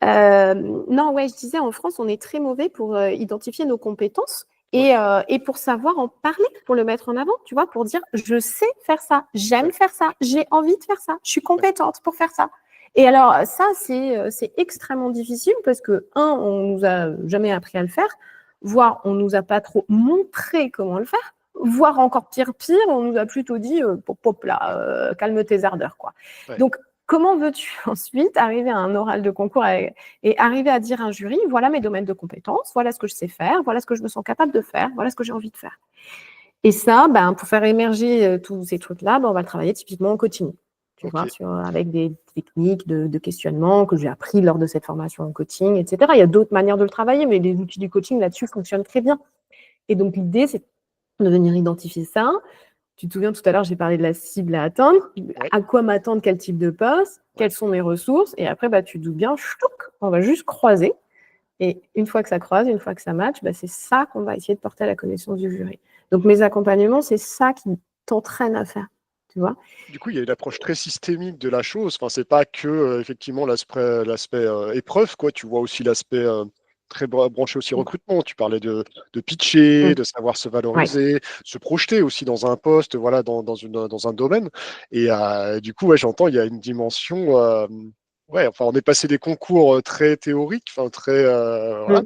Non, ouais, je disais, en France, on est très mauvais pour identifier nos compétences
Ouais.
et pour savoir en parler, pour le mettre en avant, tu vois, pour dire, je sais faire ça, j'aime
Ouais.
faire ça, j'ai envie de faire ça, je suis compétente pour faire ça. Et alors, ça, c'est extrêmement difficile parce que, on nous a jamais appris à le faire, voire on nous a pas trop montré comment le faire, voire encore pire, on nous a plutôt dit, pop, pop, là, calme tes ardeurs, quoi.
Ouais.
Donc, comment veux-tu ensuite arriver à un oral de concours et arriver à dire à un jury, voilà mes domaines de compétences, voilà ce que je sais faire, voilà ce que je me sens capable de faire, voilà ce que j'ai envie de faire. Et ça, pour faire émerger tous ces trucs-là, on va le travailler typiquement en coaching. Tu
Ok.
vois, avec des techniques de questionnement que j'ai appris lors de cette formation en coaching, etc. Il y a d'autres manières de le travailler, mais les outils du coaching là-dessus fonctionnent très bien. Et donc, l'idée, c'est de venir identifier ça. Tu te souviens, tout à l'heure, j'ai parlé de la cible à atteindre.
Ouais.
À quoi m'attendre, quel type de poste, quelles sont mes ressources. Et après, tu te doutes bien, on va juste croiser. Et une fois que ça croise, une fois que ça match, c'est ça qu'on va essayer de porter à la connaissance du jury. Donc, mes accompagnements, c'est ça qui t'entraîne à faire. Tu vois.
Du coup, il y a une approche très systémique de la chose. Enfin, c'est pas que effectivement l'aspect épreuve, quoi. Tu vois aussi l'aspect très branché aussi recrutement. Tu parlais de pitcher, de savoir se valoriser, se projeter aussi dans un poste, voilà, dans un domaine. Et du coup, j'entends, il y a une dimension. Enfin, on est passé des concours très théoriques, enfin très voilà,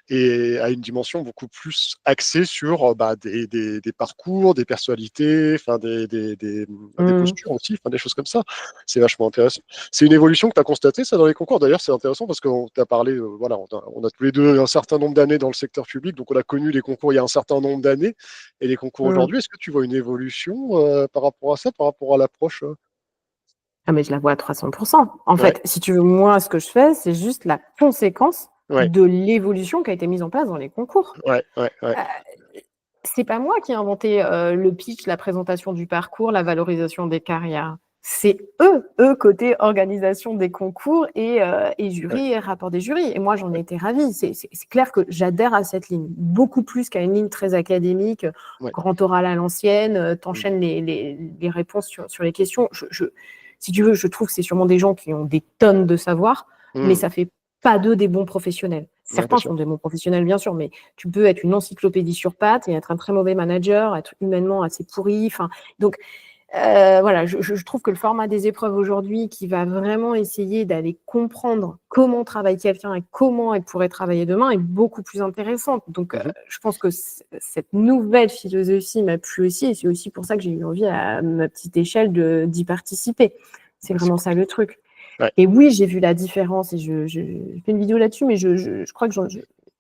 et à une dimension beaucoup plus axée sur des parcours, des personnalités, enfin des postures aussi, enfin des choses comme ça. C'est vachement intéressant. C'est une évolution que tu as constatée, ça, dans les concours. D'ailleurs, c'est intéressant parce qu'on t'a parlé, voilà, on a tous les deux un certain nombre d'années dans le secteur public, donc on a connu les concours il y a un certain nombre d'années et les concours aujourd'hui. Est-ce que tu vois une évolution par rapport à ça, par rapport à l'approche
Ah, mais je la vois à 300%. En fait, si tu veux, moi, ce que je fais, c'est juste la conséquence de l'évolution qui a été mise en place dans les concours. C'est pas moi qui ai inventé le pitch, la présentation du parcours, la valorisation des carrières. C'est eux, côté organisation des concours et jury et rapport des jurys. Et moi, j'en ai été ravie. C'est clair que j'adhère à cette ligne, beaucoup plus qu'à une ligne très académique, grand oral à l'ancienne, t'enchaînes les réponses sur les questions. Si tu veux, je trouve que c'est sûrement des gens qui ont des tonnes de savoir, mais ça fait pas d'eux des bons professionnels. Certains sont des bons professionnels, bien sûr, mais tu peux être une encyclopédie sur pattes et être un très mauvais manager, être humainement assez pourri. Donc, voilà, je trouve que le format des épreuves aujourd'hui, qui va vraiment essayer d'aller comprendre comment travaille quelqu'un et comment elle pourrait travailler demain, est beaucoup plus intéressante. Donc, je pense que cette nouvelle philosophie m'a plu aussi, et c'est aussi pour ça que j'ai eu envie, à ma petite échelle, d'y participer. C'est vraiment ça le truc. Et oui, j'ai vu la différence, et je fais une vidéo là-dessus, mais je crois que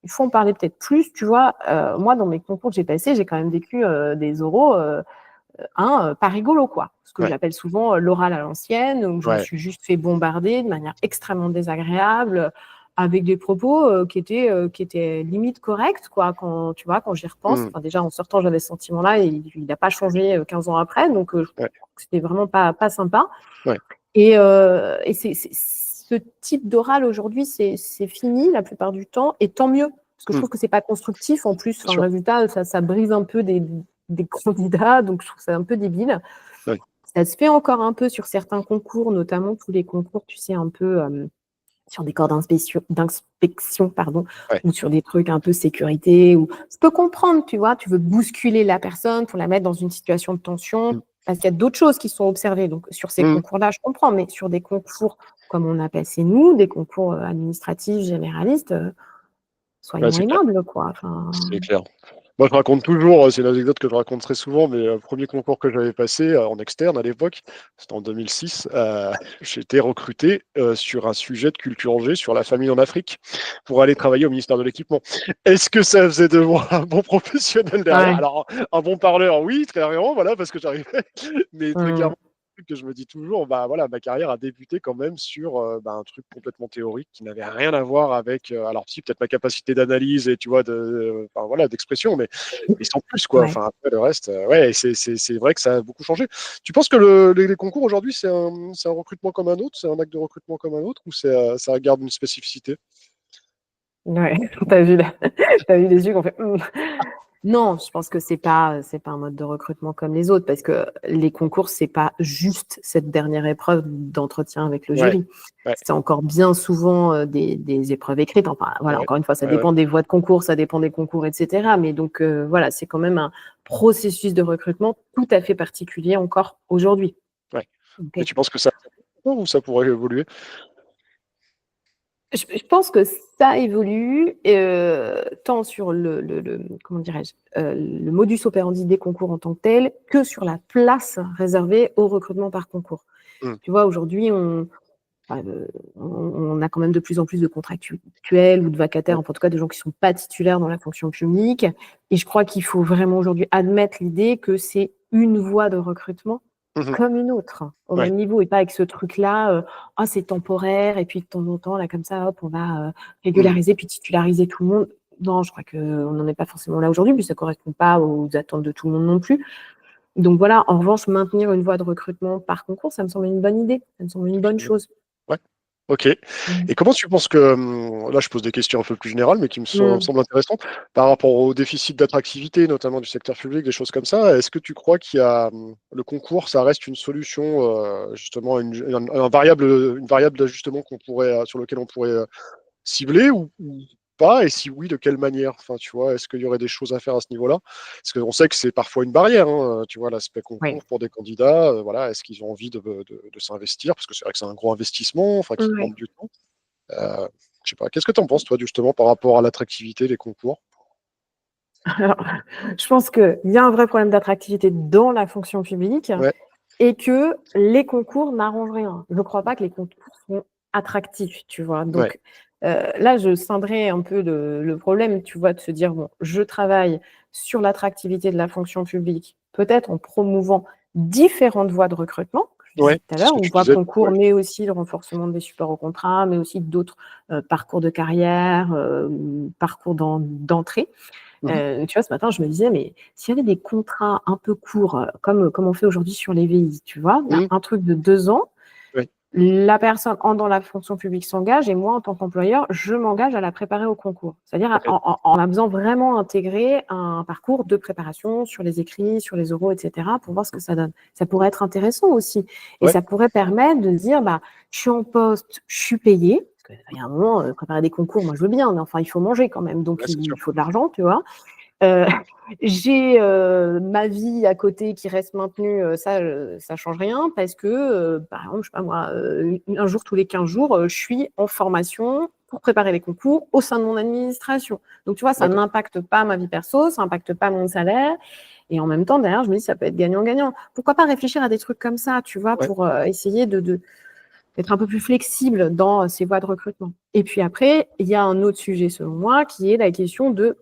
il faut en parler peut-être plus. Tu vois, moi, dans mes concours que j'ai passés, j'ai quand même vécu des oraux pas rigolo, quoi. Ce que j'appelle souvent l'oral à l'ancienne, où je me suis juste fait bombarder de manière extrêmement désagréable, avec des propos qui étaient limite corrects, quoi, quand j'y repense. Enfin, déjà, en sortant, j'avais ce sentiment-là, et il n'a pas changé 15 ans après, donc je trouve que c'était vraiment pas sympa. Et ce type d'oral aujourd'hui, c'est fini la plupart du temps, et tant mieux, parce que je trouve que c'est pas constructif. En plus, le résultat, ça brise un peu des candidats, donc je trouve ça un peu débile. Ça se fait encore un peu sur certains concours, notamment tous les concours, tu sais, un peu sur des corps d'inspection, ou sur des trucs un peu sécurité. Je peux comprendre, tu vois, tu veux bousculer la personne pour la mettre dans une situation de tension, parce qu'il y a d'autres choses qui sont observées. Donc, sur ces concours-là, je comprends, mais sur des concours, comme on a passé nous, des concours administratifs, généralistes, soyons aimables, quoi.
C'est clair. Moi, je raconte toujours, c'est une anecdote que je raconte très souvent, mais le premier concours que j'avais passé en externe à l'époque, c'était en 2006, j'ai été recruté sur un sujet de culture G sur la famine en Afrique pour aller travailler au ministère de l'Équipement. Est-ce que ça faisait de moi un bon professionnel derrière? Alors, un bon parleur, oui, très clairement, voilà, parce que j'arrivais, mais très clairement, que je me dis toujours, voilà, ma carrière a débuté quand même sur un truc complètement théorique qui n'avait rien à voir avec, alors si, peut-être ma capacité d'analyse et tu vois, d'expression, mais sans plus, quoi. Enfin, après, le reste, c'est vrai que ça a beaucoup changé. Tu penses que les concours aujourd'hui, c'est un recrutement comme un autre, c'est un acte de recrutement comme un autre, ou ça garde une spécificité?
Ouais, t'as vu les yeux qu'on fait. Non, je pense que c'est pas un mode de recrutement comme les autres, parce que les concours, c'est pas juste cette dernière épreuve d'entretien avec le jury. C'est encore bien souvent des épreuves écrites. Enfin, voilà, encore une fois, ça dépend des voies de concours, ça dépend des concours, etc. Mais donc, voilà, c'est quand même un processus de recrutement tout à fait particulier encore aujourd'hui.
Et tu penses que ça ou ça pourrait évoluer?
Je pense que ça évolue, tant sur comment dirais-je, le modus operandi des concours en tant que tel, que sur la place réservée au recrutement par concours. Tu vois, aujourd'hui, on a quand même de plus en plus de contractuels ou de vacataires, en tout cas de gens qui ne sont pas titulaires dans la fonction publique. Et je crois qu'il faut vraiment aujourd'hui admettre l'idée que c'est une voie de recrutement comme une autre, au même niveau, et pas avec ce truc-là, c'est temporaire, et puis de temps en temps, là, comme ça, hop, on va régulariser puis titulariser tout le monde. non, je crois qu'on n'en est pas forcément là aujourd'hui, puis ça ne correspond pas aux attentes de tout le monde non plus. Donc voilà, en revanche, maintenir une voie de recrutement par concours, ça me semble une bonne idée, ça me semble une bonne chose.
Ouais. Ok. Et comment tu penses que, là je pose des questions un peu plus générales, mais qui me semblent intéressantes, par rapport au déficit d'attractivité, notamment du secteur public, des choses comme ça, est-ce que tu crois qu'il y a le concours, ça reste une solution, justement, une variable d'ajustement sur lequel on pourrait cibler ou pas? Et si oui, de quelle manière? Enfin, tu vois, est-ce qu'il y aurait des choses à faire à ce niveau-là? Parce qu'on sait que c'est parfois une barrière, hein, tu vois, l'aspect
Oui.
concours pour des candidats. Voilà, est-ce qu'ils ont envie de s'investir? Parce que c'est vrai que c'est un gros investissement, enfin, qui demande du temps. Je sais pas. Qu'est-ce que tu en penses, toi, justement, par rapport à l'attractivité des concours?
Alors, je pense qu'il y a un vrai problème d'attractivité dans la fonction publique
Ouais,
et que les concours n'arrangent rien. Je ne crois pas que les concours sont attractifs, tu vois.
ouais,
Donc là, je scindrais un peu le problème, tu vois, de se dire, bon, je travaille sur l'attractivité de la fonction publique, peut-être en promouvant différentes voies de recrutement, que je disais
ouais,
tout à
c'est ce
l'heure,
que
une
tu
voie
disais.
concours,
Ouais.
mais aussi le renforcement des supports au contrat, mais aussi d'autres parcours de carrière, parcours d'entrée.
Mhm.
Tu vois, ce matin, je me disais, mais s'il y avait des contrats un peu courts, comme on fait aujourd'hui sur les VI, tu vois,
Mhm.
un truc de 2 ans,
Ouais.
la personne dans la fonction publique s'engage et moi, en tant qu'employeur, je m'engage à la préparer au concours. C'est-à-dire
Ok.
en la faisant vraiment intégrer un parcours de préparation sur les écrits, sur les oraux, etc., pour voir ce que ça donne. Ça pourrait être intéressant aussi. Et
Ouais.
ça pourrait permettre de se dire, bah, je suis en poste, je suis payée. Parce qu'il y a un moment, préparer des concours, moi je veux bien, mais enfin, il faut manger quand même. Donc,
Ouais, c'est
il
sûr.
faut de l'argent, tu vois. Euh, j'ai ma vie à côté qui reste maintenue, ça change rien parce que, par exemple, je sais pas moi, un jour tous les 15 jours, je suis en formation pour préparer les concours au sein de mon administration. Donc, tu vois, ça
D'accord.
n'impacte pas ma vie perso, ça n'impacte pas mon salaire. Et en même temps, derrière, je me dis, ça peut être gagnant-gagnant. Pourquoi pas réfléchir à des trucs comme ça, tu vois,
Ouais.
pour essayer d'être un peu plus flexible dans ces voies de recrutement. Et puis après, il y a un autre sujet, selon moi, qui est la question de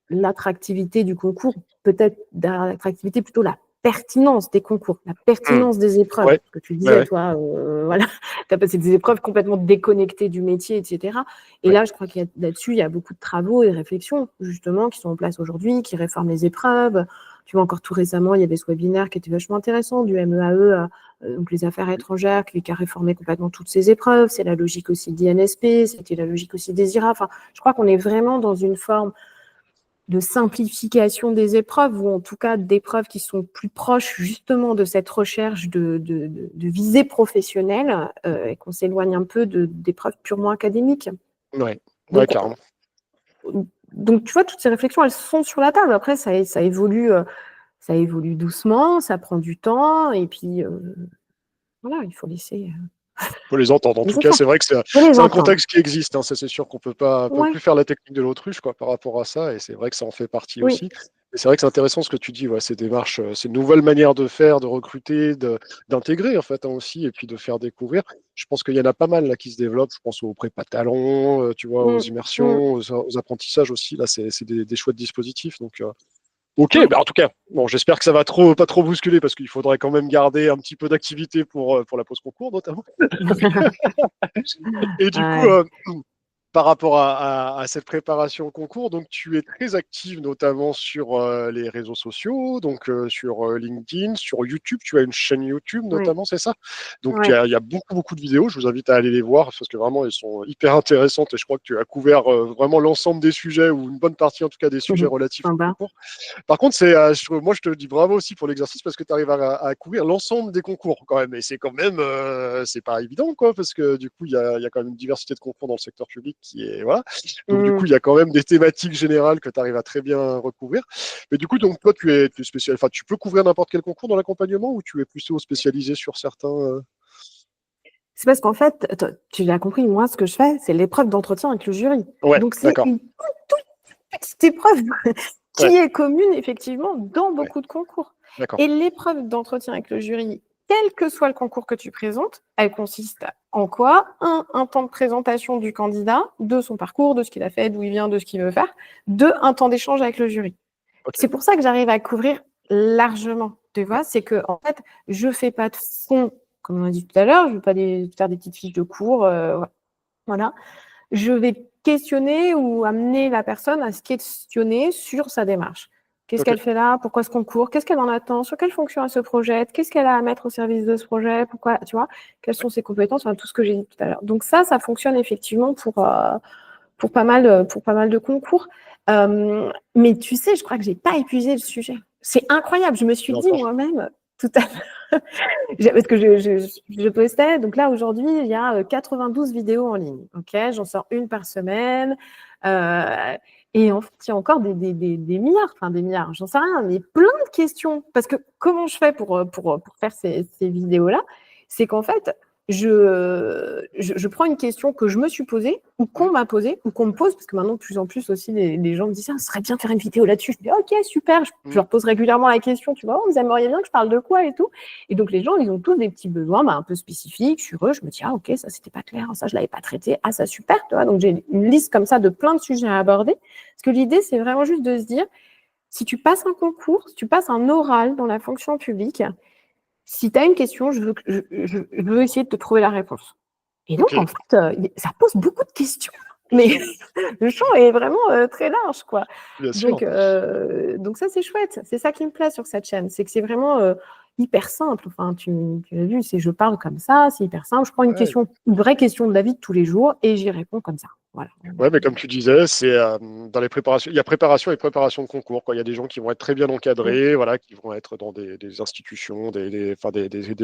l'attractivité du concours, peut-être l'attractivité, plutôt la pertinence des concours, la
Mhm.
pertinence des épreuves,
Ouais.
que tu
Ouais,
disais,
ouais.
toi, voilà, tu as passé des épreuves complètement déconnectées du métier, etc. Et
Ouais.
là, je crois qu'il y a là-dessus, il y a beaucoup de travaux et de réflexions, justement, qui sont en place aujourd'hui, qui réforment les épreuves. Tu vois, encore tout récemment, il y avait ce webinaire qui était vachement intéressant du MEAE, donc les affaires étrangères, qui a réformé complètement toutes ces épreuves. C'est la logique aussi de l'INSP, c'était la logique aussi des IRA. Enfin, je crois qu'on est vraiment dans une forme de simplification des épreuves, ou en tout cas d'épreuves qui sont plus proches justement de cette recherche de visée professionnelle, et qu'on s'éloigne un peu d'épreuves purement académiques.
Ouais. Ouais,
Donc,
carrément.
donc, tu vois, toutes ces réflexions, elles sont sur la table. Après, ça évolue doucement, ça prend du temps, et puis voilà, il faut laisser
Faut les entendre. En tout cas,
faire.
c'est vrai que
Faut les
c'est un
entendre.
contexte qui existe, hein. Ça, c'est sûr qu'on peut
Ouais,
plus faire la technique de l'autruche, quoi, par rapport à ça. Et c'est vrai que ça en fait partie
oui.
aussi. Et c'est vrai que c'est intéressant ce que tu dis, ouais, ces démarches, ces nouvelles manières de faire, de recruter, d'intégrer, en fait, hein, aussi, et puis de faire découvrir. Je pense qu'il y en a pas mal là qui se développent. Je pense aux prépa talents, tu vois, aux
Mm, mm,
immersions, aux apprentissages aussi. Là, c'est des chouettes dispositifs. Donc, ok,
ouais.
bah en tout cas, bon, j'espère que ça va pas trop bousculer parce qu'il faudrait quand même garder un petit peu d'activité pour la pause concours, notamment. Et du coup,
Ouais.
par rapport à cette préparation au concours, donc tu es très active notamment sur les réseaux sociaux, donc sur LinkedIn, sur YouTube. Tu as une chaîne YouTube
Ouais.
notamment, c'est ça? Donc
Ouais.
il y a beaucoup, beaucoup de vidéos. Je vous invite à aller les voir parce que vraiment, elles sont hyper intéressantes et je crois que tu as couvert vraiment l'ensemble des sujets ou une bonne partie en tout cas des sujets relatifs au
Sympa.
concours. Par contre, moi, je te dis bravo aussi pour l'exercice parce que tu arrives à couvrir l'ensemble des concours quand même. Et c'est quand même, c'est pas évident, quoi, parce que du coup, il y a quand même une diversité de concours dans le secteur public qui est, voilà. Donc, du coup,
Mm.
il y a quand même des thématiques générales que tu arrives à très bien recouvrir. Mais du coup, donc, toi, tu es spécial, enfin, tu peux couvrir n'importe quel concours dans l'accompagnement ou tu es plutôt spécialisé sur certains
C'est parce qu'en fait, tu l'as compris, moi, ce que je fais, c'est l'épreuve d'entretien avec le jury.
Ouais,
Donc, c'est
d'accord.
une toute petite épreuve
Ouais,
qui est commune, effectivement, dans
ouais,
beaucoup de concours.
d'accord.
Et l'épreuve d'entretien avec le jury, quel que soit le concours que tu présentes, elle consiste en quoi? Un temps de présentation du candidat, de son parcours, de ce qu'il a fait, d'où il vient, de ce qu'il veut faire. Deux, un temps d'échange avec le jury.
Ok.
C'est pour ça que j'arrive à couvrir largement, tu vois, c'est que en fait, je fais pas de fond, comme on a dit tout à l'heure, je ne vais pas faire des petites fiches de cours, voilà. Je vais questionner ou amener la personne à se questionner sur sa démarche. Qu'est-ce qu'elle fait là? Pourquoi ce concours? Qu'est-ce qu'elle en attend? Sur quelle fonction elle se projette? Qu'est-ce qu'elle a à mettre au service de ce projet? Pourquoi, tu vois? Quelles sont ses compétences? Enfin, tout ce que j'ai dit tout à l'heure. Donc ça fonctionne effectivement pour pas mal de concours. Mais tu sais, je crois que j'ai pas épuisé le sujet. C'est incroyable. Je me suis dit moi-même tout à l'heure, parce que je postais. Donc là, aujourd'hui, il y a 92 vidéos en ligne. Ok, j'en sors une par semaine. Et en fait, il y a encore des milliards, j'en sais rien, mais plein de questions. Parce que comment je fais pour faire ces vidéos-là? C'est qu'en fait, je prends une question que je me suis posée, ou qu'on m'a posée, ou qu'on me pose, parce que maintenant, de plus en plus aussi, les gens me disent « ce serait bien de faire une vidéo là-dessus ». Je dis « ok, super ». Je leur pose régulièrement la question, tu vois, vous aimeriez bien que je parle de quoi et tout. Et donc, les gens, ils ont tous des petits besoins un peu spécifiques sur eux. Je me dis « ah, ok, ça, c'était pas clair, ça, je l'avais pas traité, ah, ça, super ». Tu vois, donc, j'ai une liste comme ça de plein de sujets à aborder. Parce que l'idée, c'est vraiment juste de se dire, si tu passes un concours, si tu passes un oral dans la fonction publique, si tu as une question, je veux essayer de te trouver la réponse. Et donc, en fait, ça pose beaucoup de questions. Mais le champ est vraiment très large, quoi. Donc ça, c'est chouette. C'est ça qui me plaît sur cette chaîne. C'est que c'est vraiment hyper simple. Enfin, tu l'as vu, je parle comme ça, c'est hyper simple. Je prends une vraie question de la vie de tous les jours et j'y réponds comme ça. Voilà.
Ouais, mais comme tu disais, c'est dans les préparations. Il y a préparation et préparation de concours, quoi. Il y a des gens qui vont être très bien encadrés, voilà, qui vont être dans des institutions, des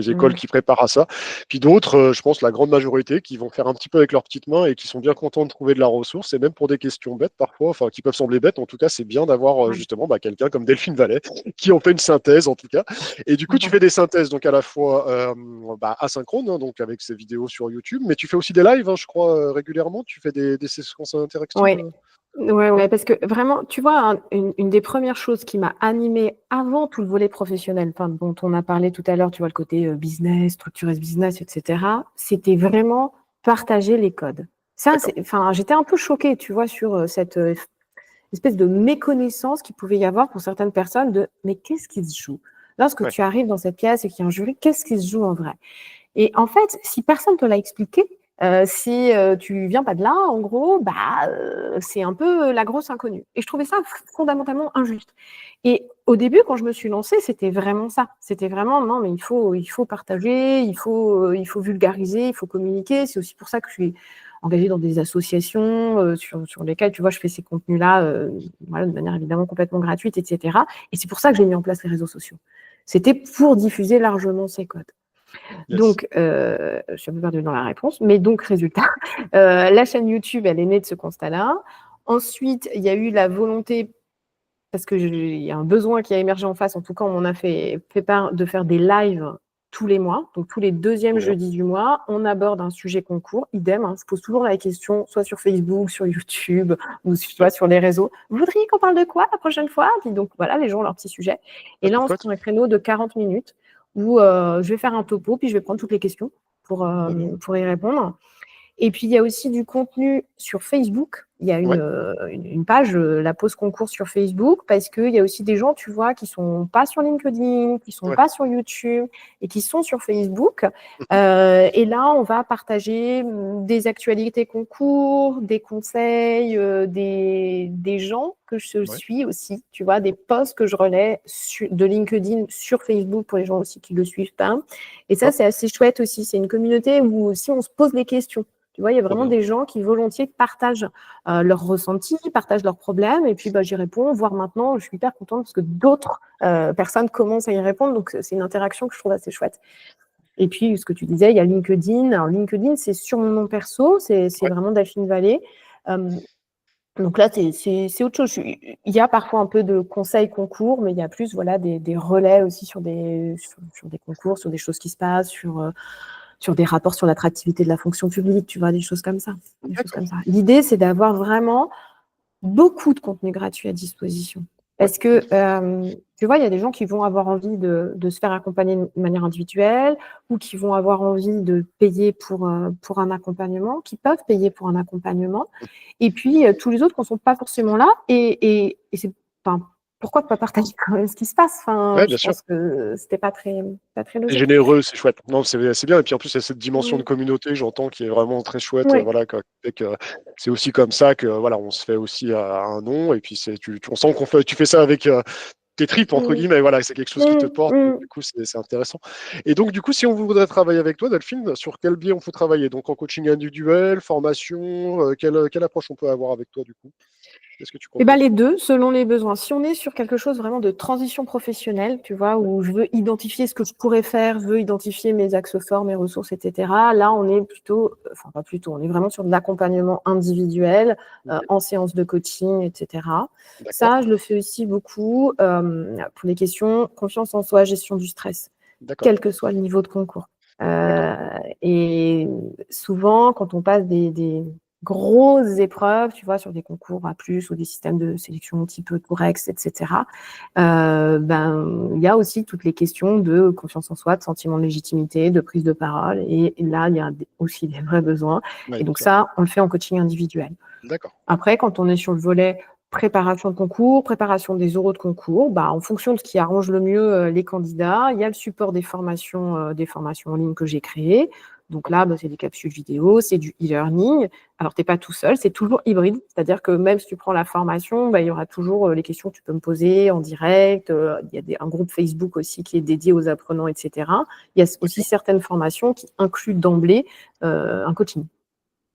écoles qui préparent à ça. Puis d'autres, je pense, la grande majorité, qui vont faire un petit peu avec leurs petites mains et qui sont bien contents de trouver de la ressource. Et même pour des questions bêtes parfois, enfin qui peuvent sembler bêtes, en tout cas, c'est bien d'avoir justement quelqu'un comme Delphine Vallet qui en fait une synthèse, en tout cas. Et du coup, tu fais des synthèses, donc à la fois asynchrone, hein, donc avec ces vidéos sur YouTube, mais tu fais aussi des lives, hein, je crois, régulièrement. Tu fais des séquences interactives.
Ouais, parce que vraiment, tu vois, une des premières choses qui m'a animée avant tout le volet professionnel, dont on a parlé tout à l'heure, tu vois, le côté business, structurer ce business, etc., c'était vraiment partager les codes. Ça, j'étais un peu choquée, tu vois, sur cette espèce de méconnaissance qu'il pouvait y avoir pour certaines personnes de « mais qu'est-ce qui se joue ?» Lorsque tu arrives dans cette pièce et qu'il y a un jury, qu'est-ce qui se joue en vrai? Et en fait, si personne ne te l'a expliqué, si tu viens pas de là, en gros, c'est un peu la grosse inconnue. Et je trouvais ça fondamentalement injuste. Et au début, quand je me suis lancée, c'était vraiment ça. C'était vraiment, non, mais il faut partager, il faut vulgariser, il faut communiquer. C'est aussi pour ça que je suis engagée dans des associations sur lesquelles, tu vois, je fais ces contenus-là de manière évidemment complètement gratuite, etc. Et c'est pour ça que j'ai mis en place les réseaux sociaux. C'était pour diffuser largement ces codes. Yes. Donc, je suis un peu perdue dans la réponse, mais donc, résultat, la chaîne YouTube, elle est née de ce constat-là. Ensuite, il y a eu la volonté, parce qu'il y a un besoin qui a émergé en face, en tout cas, on m'en a fait part de faire des lives tous les mois, donc tous les deuxièmes jeudis du mois, on aborde un sujet concours, idem, je pose toujours la question, soit sur Facebook, sur YouTube, ou soit sur les réseaux, vous voudriez qu'on parle de quoi la prochaine fois? Puis donc, voilà, les gens ont leur petit sujet. Et là, on se prend un créneau de 40 minutes, où je vais faire un topo, puis je vais prendre toutes les questions pour y répondre. Et puis, il y a aussi du contenu sur Facebook. Il y a une page, la pause concours sur Facebook, parce qu'il y a aussi des gens, tu vois, qui ne sont pas sur LinkedIn, qui ne sont pas sur YouTube et qui sont sur Facebook. Et là, on va partager des actualités concours, des conseils, des gens que je suis aussi, tu vois, des posts que je relais de LinkedIn sur Facebook pour les gens aussi qui ne le suivent pas. Et ça, c'est assez chouette aussi. C'est une communauté où aussi on se pose des questions. Tu vois, il y a vraiment des gens qui volontiers partagent leurs ressentis, partagent leurs problèmes, et puis j'y réponds, voire maintenant, je suis hyper contente parce que d'autres personnes commencent à y répondre, donc c'est une interaction que je trouve assez chouette. Et puis, ce que tu disais, il y a LinkedIn. Alors, LinkedIn, c'est sur mon nom perso, c'est vraiment Delphine Vallet. Donc là, c'est autre chose. Il y a parfois un peu de conseils concours, mais il y a plus des relais aussi sur des concours, sur des choses qui se passent, sur des rapports sur l'attractivité de la fonction publique, tu vois, des choses comme ça. L'idée, c'est d'avoir vraiment beaucoup de contenu gratuit à disposition. Parce que, tu vois, il y a des gens qui vont avoir envie de se faire accompagner de manière individuelle ou qui vont avoir envie de payer pour un accompagnement, qui peuvent payer pour un accompagnement. Et puis, tous les autres qui ne sont pas forcément là. Et c'est pourquoi pas partager quand même ce qui se passe? Enfin,
Ouais,
je
bien sûr.
pense que c'était pas très
C'est
logique.
généreux, c'est chouette. Non, c'est bien. Et puis en plus, il y a cette dimension de
Mmh.
communauté, j'entends, qui est vraiment très chouette.
Ouais.
Voilà, et que c'est aussi comme ça que voilà, on se fait aussi un nom. Et puis on sent tu fais ça avec tes tripes, entre
Mmh.
guillemets. Voilà, c'est quelque chose qui te
Mmh.
porte. Donc,
Mmh.
du coup, c'est intéressant. Et donc, du coup, si on voudrait travailler avec toi, Delphine, sur quel biais on peut travailler? Donc, en coaching individuel, formation, quelle approche on peut avoir avec toi, du coup? Qu'est-ce que tu
Eh ben,
proposes?
les deux, selon les besoins. Si on est sur quelque chose vraiment de transition professionnelle, tu vois, où je veux identifier ce que je pourrais faire, je veux identifier mes axes forts, mes ressources, etc. Là, on est plutôt, enfin pas plutôt, on est vraiment sur de l'accompagnement individuel,
Ok,
en séance de coaching, etc.
d'accord,
Ça, je le fais aussi beaucoup pour les questions confiance en soi, gestion du stress,
d'accord,
quel que soit le niveau de concours.
d'accord,
Et souvent, quand on passe des grosses épreuves, tu vois, sur des concours à plus ou des systèmes de sélection type Tourex, etc. Ben, il y a aussi toutes les questions de confiance en soi, de sentiment de légitimité, de prise de parole. Et là, il y a aussi des vrais besoins.
ouais,
Et
bien
donc
sûr.
ça, on le fait en coaching individuel.
D'accord,
Après, quand on est sur le volet préparation de concours, préparation des oraux de concours, bah, en fonction de ce qui arrange le mieux les candidats, il y a le support des formations en ligne que j'ai créées. Donc là, bah, c'est des capsules vidéo, c'est du e-learning. Alors, tu n'es pas tout seul, c'est toujours hybride. C'est-à-dire que même si tu prends la formation, bah, il y aura toujours les questions que tu peux me poser en direct. Il y a un groupe Facebook aussi qui est dédié aux apprenants, etc. Il y a aussi
d'accord,
certaines formations qui incluent d'emblée un coaching.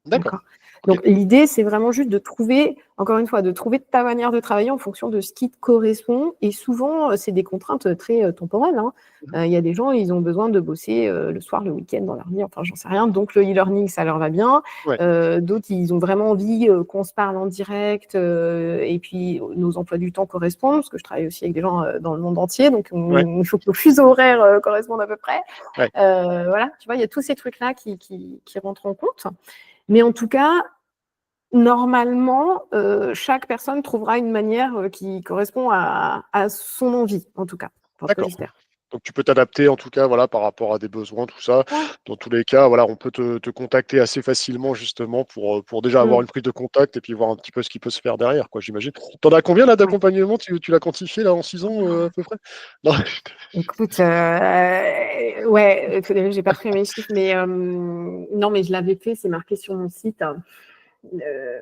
d'accord.
D'accord.
Ok,
Donc, l'idée, c'est vraiment juste de trouver, encore une fois, de trouver ta manière de travailler en fonction de ce qui te correspond. Et souvent, c'est des contraintes très temporelles, hein.
mhm,
Il y a des gens, ils ont besoin de bosser le soir, le week-end dans leur vie, enfin, j'en sais rien. Donc, le e-learning, ça leur va bien.
ouais,
D'autres, ils ont vraiment envie qu'on se parle en direct. Et puis, nos emplois du temps correspondent, parce que je travaille aussi avec des gens dans le monde entier. Donc,
ouais,
il faut que nos fuseaux horaires correspondent à peu près.
ouais.
Voilà, tu vois, il y a tous ces trucs-là qui rentrent en compte. Mais en tout cas, normalement, chaque personne trouvera une manière qui correspond à son envie, en tout cas. Enfin, ce que
D'accord.
j'espère.
Donc tu peux t'adapter en tout cas voilà, par rapport à des besoins, tout ça.
Ouais.
Dans tous les cas, voilà, on peut te contacter assez facilement justement pour déjà avoir
Mm.
une prise de contact et puis voir un petit peu ce qui peut se faire derrière, quoi, j'imagine. T'en as combien là
Ouais.
d'accompagnement? Tu l'as quantifié là en 6 ans à peu près? Non.
Écoute, ouais, j'ai pas pris mes chiffres, mais non, mais je l'avais fait, c'est marqué sur mon site.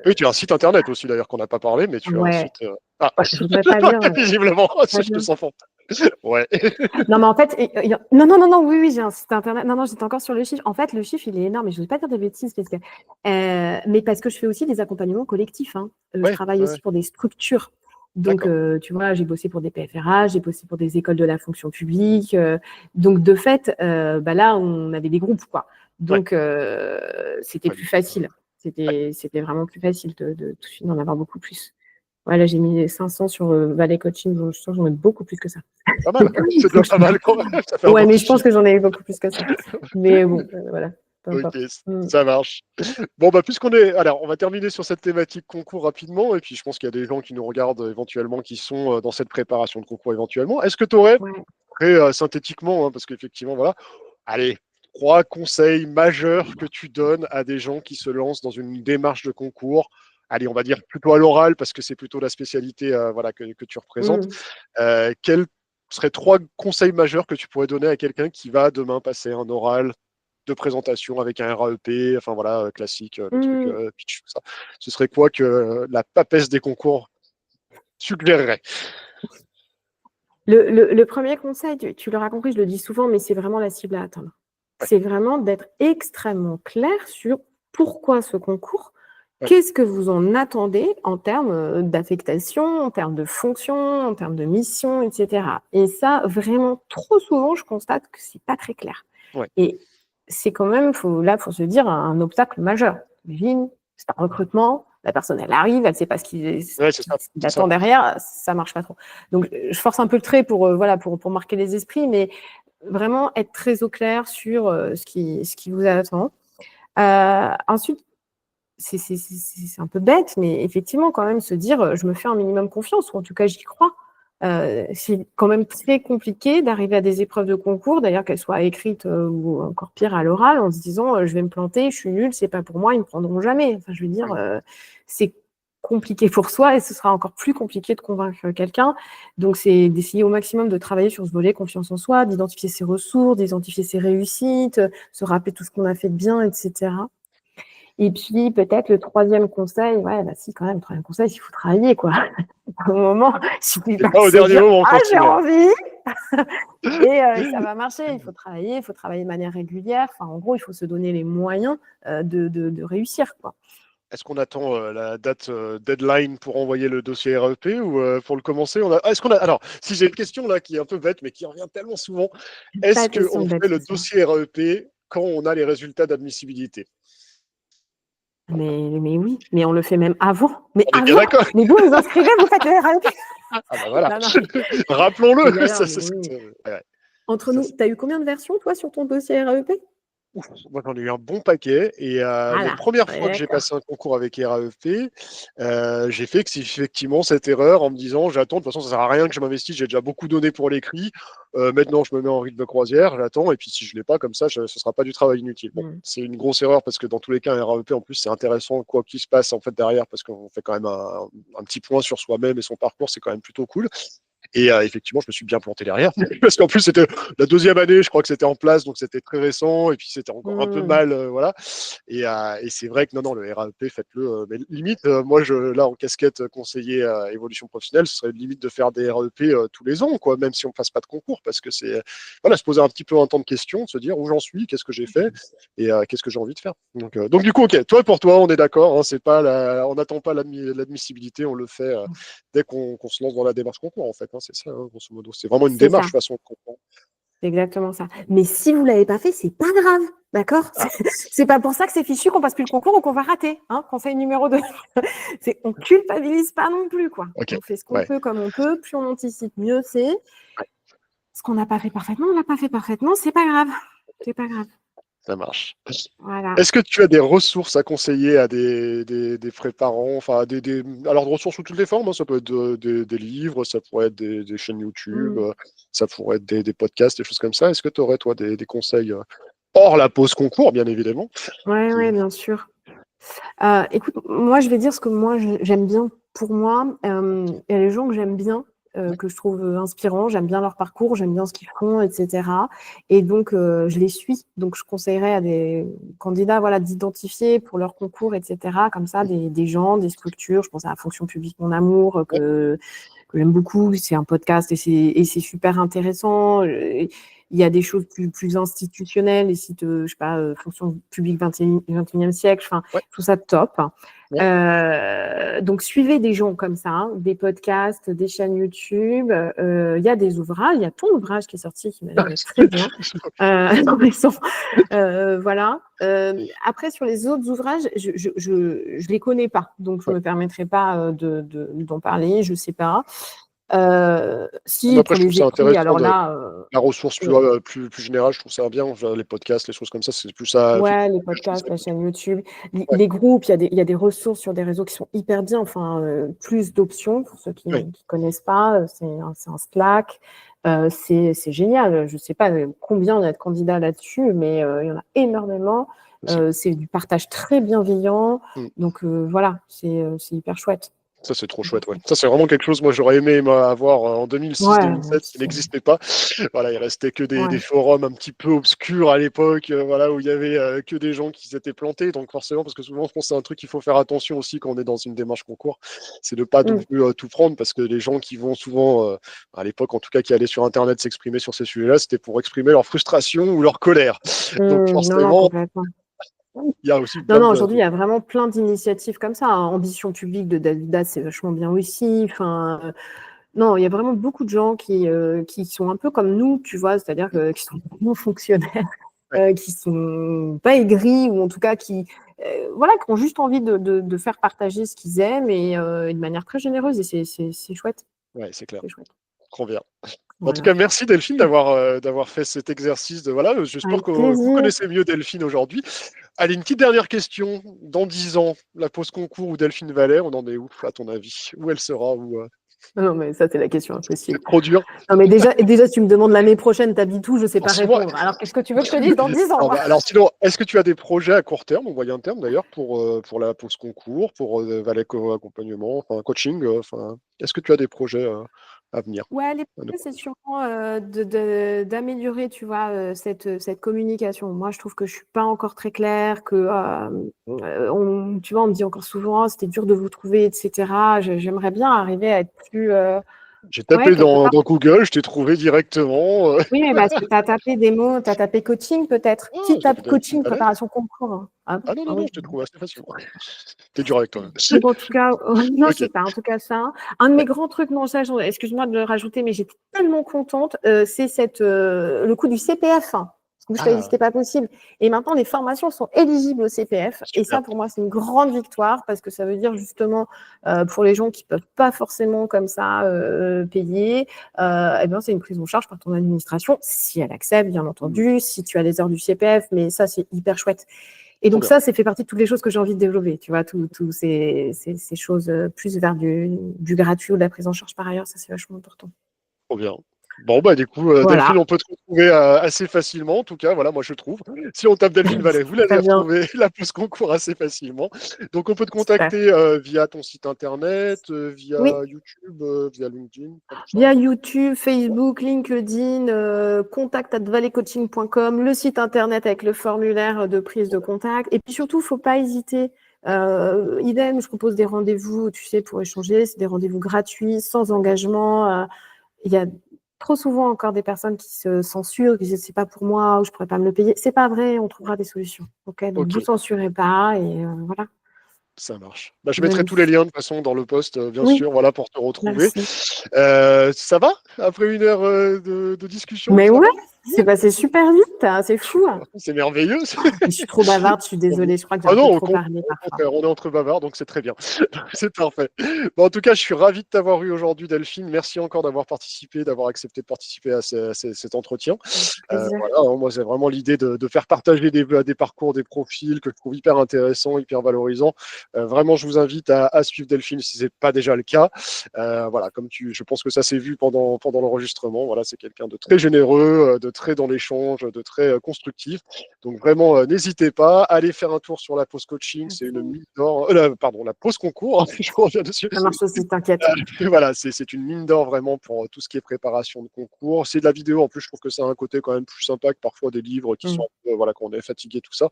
Oui, tu as un site internet aussi d'ailleurs qu'on n'a pas parlé, mais tu as un
Ouais,
site. Ah,
je voudrais pas dire.
visiblement,
Pas
je te
dire.
sens fort. Ouais.
Non, mais en fait, non, oui, oui, j'ai un site internet. Non, j'étais encore sur le chiffre. En fait, le chiffre, il est énorme. Et je ne veux pas dire de bêtises, mais parce que je fais aussi des accompagnements collectifs, hein. Je
Ouais,
travaille
ouais,
aussi pour des structures. Donc,
d'accord.
tu vois, j'ai bossé pour des PFRA, j'ai bossé pour des écoles de la fonction publique. Donc, de fait, bah là, on avait des groupes, quoi.
Ouais,
Donc, c'était
ouais,
plus facile.
ouais.
C'était vraiment plus facile de tout de suite d'en avoir beaucoup plus. Ouais, là, j'ai mis 500 sur Valley Coaching. Je sens que j'en ai beaucoup plus que ça.
Pas mal. C'est déjà pas mal quand même. Ça fait un
Ouais,
beau
mais
petit
je pense
chiffre.
que j'en ai eu beaucoup plus que ça. Mais bon, voilà, peu
Ok,
importe. Mm.
ça marche. Bon, bah, puisqu'on est. Alors, on va terminer sur cette thématique concours rapidement. Et puis, je pense qu'il y a des gens qui nous regardent éventuellement, qui sont dans cette préparation de concours éventuellement. Est-ce que tu aurais,
Ouais.
très synthétiquement, hein, parce qu'effectivement, voilà, allez, 3 conseils majeurs que tu donnes à des gens qui se lancent dans une démarche de concours? Allez, on va dire plutôt à l'oral, parce que c'est plutôt la spécialité voilà, que tu représentes.
Mm.
Quels seraient 3 conseils majeurs que tu pourrais donner à quelqu'un qui va demain passer un oral de présentation avec un RAEP, enfin voilà, classique, le truc
Mm.
pitch, tout ça. Ce serait quoi que la papesse des concours suggérerait?
Le premier conseil, tu l'auras compris, je le dis souvent, mais c'est vraiment la cible à atteindre.
Ouais,
C'est vraiment d'être extrêmement clair sur pourquoi ce concours,
ouais,
qu'est-ce que vous en attendez en termes d'affectation, en termes de fonction, en termes de mission, etc. Et ça, vraiment, trop souvent, je constate que c'est pas très clair.
ouais.
Et c'est quand même, faut se dire, un obstacle majeur. Imagine, c'est un recrutement, la personne, elle arrive, elle ne sait pas ce qu'il
Ouais, c'est ça. C'est ça.
attend derrière, ça ne marche pas trop. Donc, je force un peu le trait pour, voilà, pour marquer les esprits, mais vraiment être très au clair sur ce qui vous attend. Ensuite, c'est un peu bête, mais effectivement, quand même, se dire, je me fais un minimum confiance, ou en tout cas, j'y crois. C'est quand même très compliqué d'arriver à des épreuves de concours, d'ailleurs qu'elles soient écrites ou encore pire à l'oral, en se disant je vais me planter, je suis nulle, c'est pas pour moi, ils me prendront jamais. Enfin, je veux dire, c'est compliqué pour soi et ce sera encore plus compliqué de convaincre quelqu'un. Donc, c'est d'essayer au maximum de travailler sur ce volet confiance en soi, d'identifier ses ressources, d'identifier ses réussites, se rappeler tout ce qu'on a fait de bien, etc. Et puis, peut-être le troisième conseil, quand même, le troisième conseil, il faut travailler, quoi. À un moment, il suffit pas
pas au
de se
dernier
dire,
moment qu'on
j'ai
s'y met.
envie et ça va marcher. Il faut travailler de manière régulière. Enfin, en gros, il faut se donner les moyens de réussir, quoi.
Est-ce qu'on attend la date deadline pour envoyer le dossier REP ou pour le commencer Alors, si j'ai une question là qui est un peu bête, mais qui revient tellement souvent, est-ce
Pas question
qu'on
de
fait le
bête, ça.
dossier REP quand on a les résultats d'admissibilité?
Mais oui, mais on le fait même avant. Mais
On est bien
avant,
d'accord.
mais vous inscrivez, vous faites le RAEP.
Ah bah voilà,
Non, non. Mais
rappelons-le.
d'ailleurs, ouais. Entre nous, tu as eu combien de versions, toi, sur ton dossier RAEP?
Moi, j'en ai eu un bon paquet. Et les
Voilà,
premières
on est
fois que j'ai
d'accord.
passé un concours avec RAEP, j'ai fait effectivement cette erreur en me disant j'attends, de toute façon, ça sert à rien que je m'investisse, j'ai déjà beaucoup donné pour l'écrit. Maintenant, je me mets en rythme de croisière, j'attends. Et puis, si je ne l'ai pas, comme ça, ce ne sera pas du travail inutile. Bon, c'est une grosse erreur parce que dans tous les cas, un RAEP, en plus, c'est intéressant quoi qu'il se passe en fait derrière parce qu'on fait quand même un petit point sur soi-même et son parcours, c'est quand même plutôt cool. Et effectivement, je me suis bien planté derrière. Parce qu'en plus, c'était la deuxième année, je crois que c'était en place, donc c'était très récent. Et puis, c'était encore un peu mal. Voilà. Et c'est vrai que non, le RAEP, faites-le. Mais limite, moi, là, en casquette conseiller évolution professionnelle, ce serait limite de faire des RAEP tous les ans, quoi, même si on ne passe pas de concours. Parce que c'est se poser un petit peu un temps de questions, de se dire où j'en suis, qu'est-ce que j'ai fait et qu'est-ce que j'ai envie de faire. Donc du coup, ok, pour toi, on est d'accord. Hein, c'est pas on n'attend pas l'admissibilité, on le fait dès qu'on se lance dans la démarche concours, en fait. Hein, c'est ça, hein, grosso modo. C'est vraiment une démarche, façon de comprendre.
C'est exactement ça. Mais si vous ne l'avez pas fait, c'est pas grave. D'accord. C'est pas pour ça que c'est fichu qu'on passe plus le concours ou qu'on va rater, hein, conseil numéro 2. On culpabilise pas non plus, quoi. On fait ce qu'on peut comme on peut. Plus on anticipe, mieux c'est. Ce qu'on n'a pas fait parfaitement, on l'a pas fait parfaitement. C'est pas grave. C'est pas grave.
Ça marche.
Voilà.
Est-ce que tu as des ressources à conseiller à des préparants, enfin alors de ressources sous toutes les formes, hein, ça peut être des livres, ça pourrait être des chaînes YouTube, ça pourrait être des podcasts, des choses comme ça. Est-ce que tu aurais toi des conseils hors la pause concours, bien évidemment?
Oui, bien sûr. Écoute, moi je vais dire ce que moi j'aime bien pour moi. Il y a les gens que j'aime bien, que je trouve inspirants, j'aime bien leur parcours, j'aime bien ce qu'ils font, etc. Et donc, je les suis. Donc, je conseillerais à des candidats d'identifier pour leur concours, etc. Comme ça, des gens, des structures. Je pense à la fonction publique Mon Amour, que j'aime beaucoup. C'est un podcast et c'est super intéressant. Il y a des choses plus institutionnelles, les sites, je sais pas, fonction publique 21e siècle, enfin, tout ça top. Donc, suivez des gens comme ça, hein, des podcasts, des chaînes YouTube. Il y a des ouvrages, il y a ton ouvrage qui est sorti, qui m'a l'air très bien. Voilà. Après, sur les autres ouvrages, je les connais pas, donc je me permettrai pas d'en parler, je sais pas. Si,
après,
pour
je trouve
les
ça
écrits,
intéressant
alors là...
la ressource, tu vois, plus générale, je trouve ça bien. Les podcasts, les choses comme ça, c'est plus ça.
Ouais, les podcasts, la chaîne YouTube, les groupes, il y a des ressources sur des réseaux qui sont hyper bien, enfin, plus d'options pour ceux qui ne connaissent pas, c'est un Slack, c'est génial. Je ne sais pas combien il y a de candidats là-dessus, mais il y en a énormément. C'est du partage très bienveillant, donc voilà, c'est hyper chouette.
Ça, c'est trop chouette, ouais. Ça, c'est vraiment quelque chose, moi, j'aurais aimé avoir en 2006-2007, qui n'existait pas. Voilà, il restait que des forums un petit peu obscurs à l'époque, voilà, où il y avait que des gens qui s'étaient plantés. Donc, forcément, parce que souvent, je pense que c'est un truc qu'il faut faire attention aussi quand on est dans une démarche concours, c'est de ne pas non plus tout prendre, parce que les gens qui vont souvent, à l'époque, en tout cas, qui allaient sur Internet s'exprimer sur ces sujets-là, c'était pour exprimer leur frustration ou leur colère. Donc, forcément... Il y a aussi
aujourd'hui, il y a vraiment plein d'initiatives comme ça. Hein. Ambition publique de David, c'est vachement bien aussi. Enfin, non, il y a vraiment beaucoup de gens qui sont un peu comme nous, tu vois, c'est-à-dire qui sont vraiment fonctionnaires, qui sont pas aigris ou en tout cas qui ont juste envie de faire partager ce qu'ils aiment et de manière très généreuse. Et c'est chouette.
Ouais, c'est clair.
C'est chouette.
Trop bien. En tout cas, merci Delphine d'avoir fait cet exercice. J'espère que vous connaissez mieux Delphine aujourd'hui. Allez, une petite dernière question. Dans 10 ans, la pause concours où Delphine Vallet, on en est où, à ton avis? Où elle sera
Non, mais ça, c'est la question impossible.
C'est trop dur.
Non, mais déjà, si tu me demandes l'année prochaine, t'habites où, je sais pas
6 mois.
répondre. Alors, qu'est-ce que tu veux que je te dise dans 10 ans?
Alors, alors sinon, est-ce que tu as des projets à court terme ou moyen terme d'ailleurs pour la pause concours, pour valet accompagnement, enfin coaching, enfin, est-ce que tu as des projets à venir?
Ouais, les projets, c'est sûrement d'améliorer, tu vois, cette communication. Moi, je trouve que je suis pas encore très claire, que tu vois, on me dit encore souvent, oh, c'était dur de vous trouver, etc. J'aimerais bien arriver à être plus,
J'ai
ouais,
tapé
quelque
dans
part.
Google, je t'ai trouvé directement.
Oui, mais parce que tu as tapé des mots, tu as tapé coaching peut-être.
Oh,
Qui
je t'avais
tape
donné une
coaching,
palette.
préparation concours? Hein. Ah,
Ah non,
ah
non, non,
oui.
je t'ai trouvé assez facilement. T'es dur avec toi-même.
Donc, en tout cas, non,
Ok.
c'est pas en tout cas ça. Un de mes
Ouais.
grands trucs, non, ça, excuse-moi de le rajouter, mais j'étais tellement contente, c'est le coup du CPF. Hein. Parce que je t'avais dit que
Ah,
c'était pas possible. Et maintenant, les formations sont éligibles au CPF. Et
super.
ça, pour moi, c'est une grande victoire parce que ça veut dire justement, pour les gens qui peuvent pas forcément comme ça payer, eh bien, c'est une prise en charge par ton administration, si elle accepte, bien entendu, si tu as les heures du CPF, mais ça, c'est hyper chouette. Et
Trop
donc
bien.
ça fait partie de toutes les choses que j'ai envie de développer, tu vois, toutes ces choses plus vers du gratuit ou de la prise en charge par ailleurs, ça c'est vachement important.
Trop bien. Bon, bah, du coup,
Voilà,
Delphine, on peut te retrouver assez facilement. En tout cas, voilà, moi, je trouve. Si on tape Delphine Vallet, vous l'allez
très bien,
retrouver, la pause concours assez facilement. Donc, on peut te
super.
contacter via ton site internet,
Oui,
via YouTube, via LinkedIn, tout ça.
via YouTube, Facebook, LinkedIn, contact@valleycoaching.com, le site internet avec le formulaire de prise de contact. Et puis surtout, faut pas hésiter. Idem, je propose des rendez-vous, tu sais, pour échanger. C'est des rendez-vous gratuits, sans engagement. Il y a trop souvent encore des personnes qui se censurent, qui disent c'est pas pour moi ou je pourrais pas me le payer. C'est pas vrai, on trouvera des solutions. Ok, donc
Ok,
vous censurez pas et voilà.
ça marche. Bah, je mettrai tous les
Venez.
liens de toute façon dans le post, bien
Oui,
sûr, voilà, pour te retrouver.
merci.
Ça va? Après 1 heure de discussion,
Mais
ça
ouais,
va?
c'est passé super vite, hein, c'est fou. Hein.
C'est merveilleux.
Je suis trop bavarde, je suis
Trop bien.
désolée, je crois que j'ai
Ah
un
non,
peu
au
trop parlé parfois.
contraire, on est entre bavards, donc c'est très bien. C'est parfait. Bon, en tout cas, je suis ravi de t'avoir eu aujourd'hui, Delphine. Merci encore d'avoir participé, d'avoir accepté de participer à cet entretien.
Avec plaisir.
Voilà, hein, moi, c'est vraiment l'idée de faire partager des parcours, des profils que je trouve hyper intéressants, hyper valorisants. Vraiment, je vous invite à suivre Delphine si ce n'est pas déjà le cas. Voilà, je pense que ça s'est vu pendant l'enregistrement. Voilà, c'est quelqu'un de très généreux, de très dans l'échange, de très constructif. Donc vraiment, n'hésitez pas, allez faire un tour sur la pause coaching, c'est une mine d'or, pardon, la pause concours, hein, je reviens dessus.
Ça marche aussi, t'inquiète.
Voilà, c'est une mine d'or vraiment pour tout ce qui est préparation de concours. C'est de la vidéo, en plus, je trouve que ça a un côté quand même plus sympa que parfois des livres qui sont, voilà, quand on est fatigué, tout ça.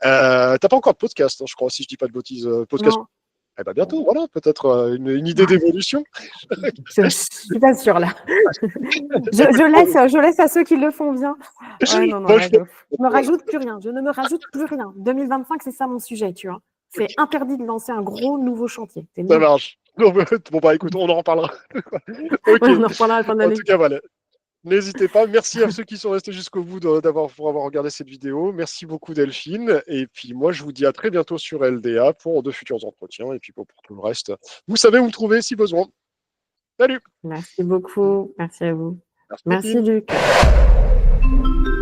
T'as pas encore de podcast, hein, je crois, si je dis pas de bêtises. Podcast.
Non,
Eh ben bientôt, voilà, peut-être une idée d'évolution.
je suis pas sûre là. Je laisse à ceux qui le font bien. Ouais, non,
Bon,
là, je me rajoute plus rien. Je ne me rajoute plus rien. 2025, c'est ça mon sujet, tu vois. C'est interdit de lancer un gros nouveau chantier. C'est
ça
non.
marche. Bon, bah écoute, on en reparlera. Ok.
Ouais, on en reparlera à la fin de
En
l'année.
tout cas, voilà. N'hésitez pas. Merci à ceux qui sont restés jusqu'au bout pour avoir regardé cette vidéo. Merci beaucoup, Delphine. Et puis, moi, je vous dis à très bientôt sur LDA pour de futurs entretiens. Et puis, pour tout le reste, vous savez où me trouver si besoin. Salut!
Merci beaucoup. Merci à vous.
Merci,
Merci,
Delphine.
Luc.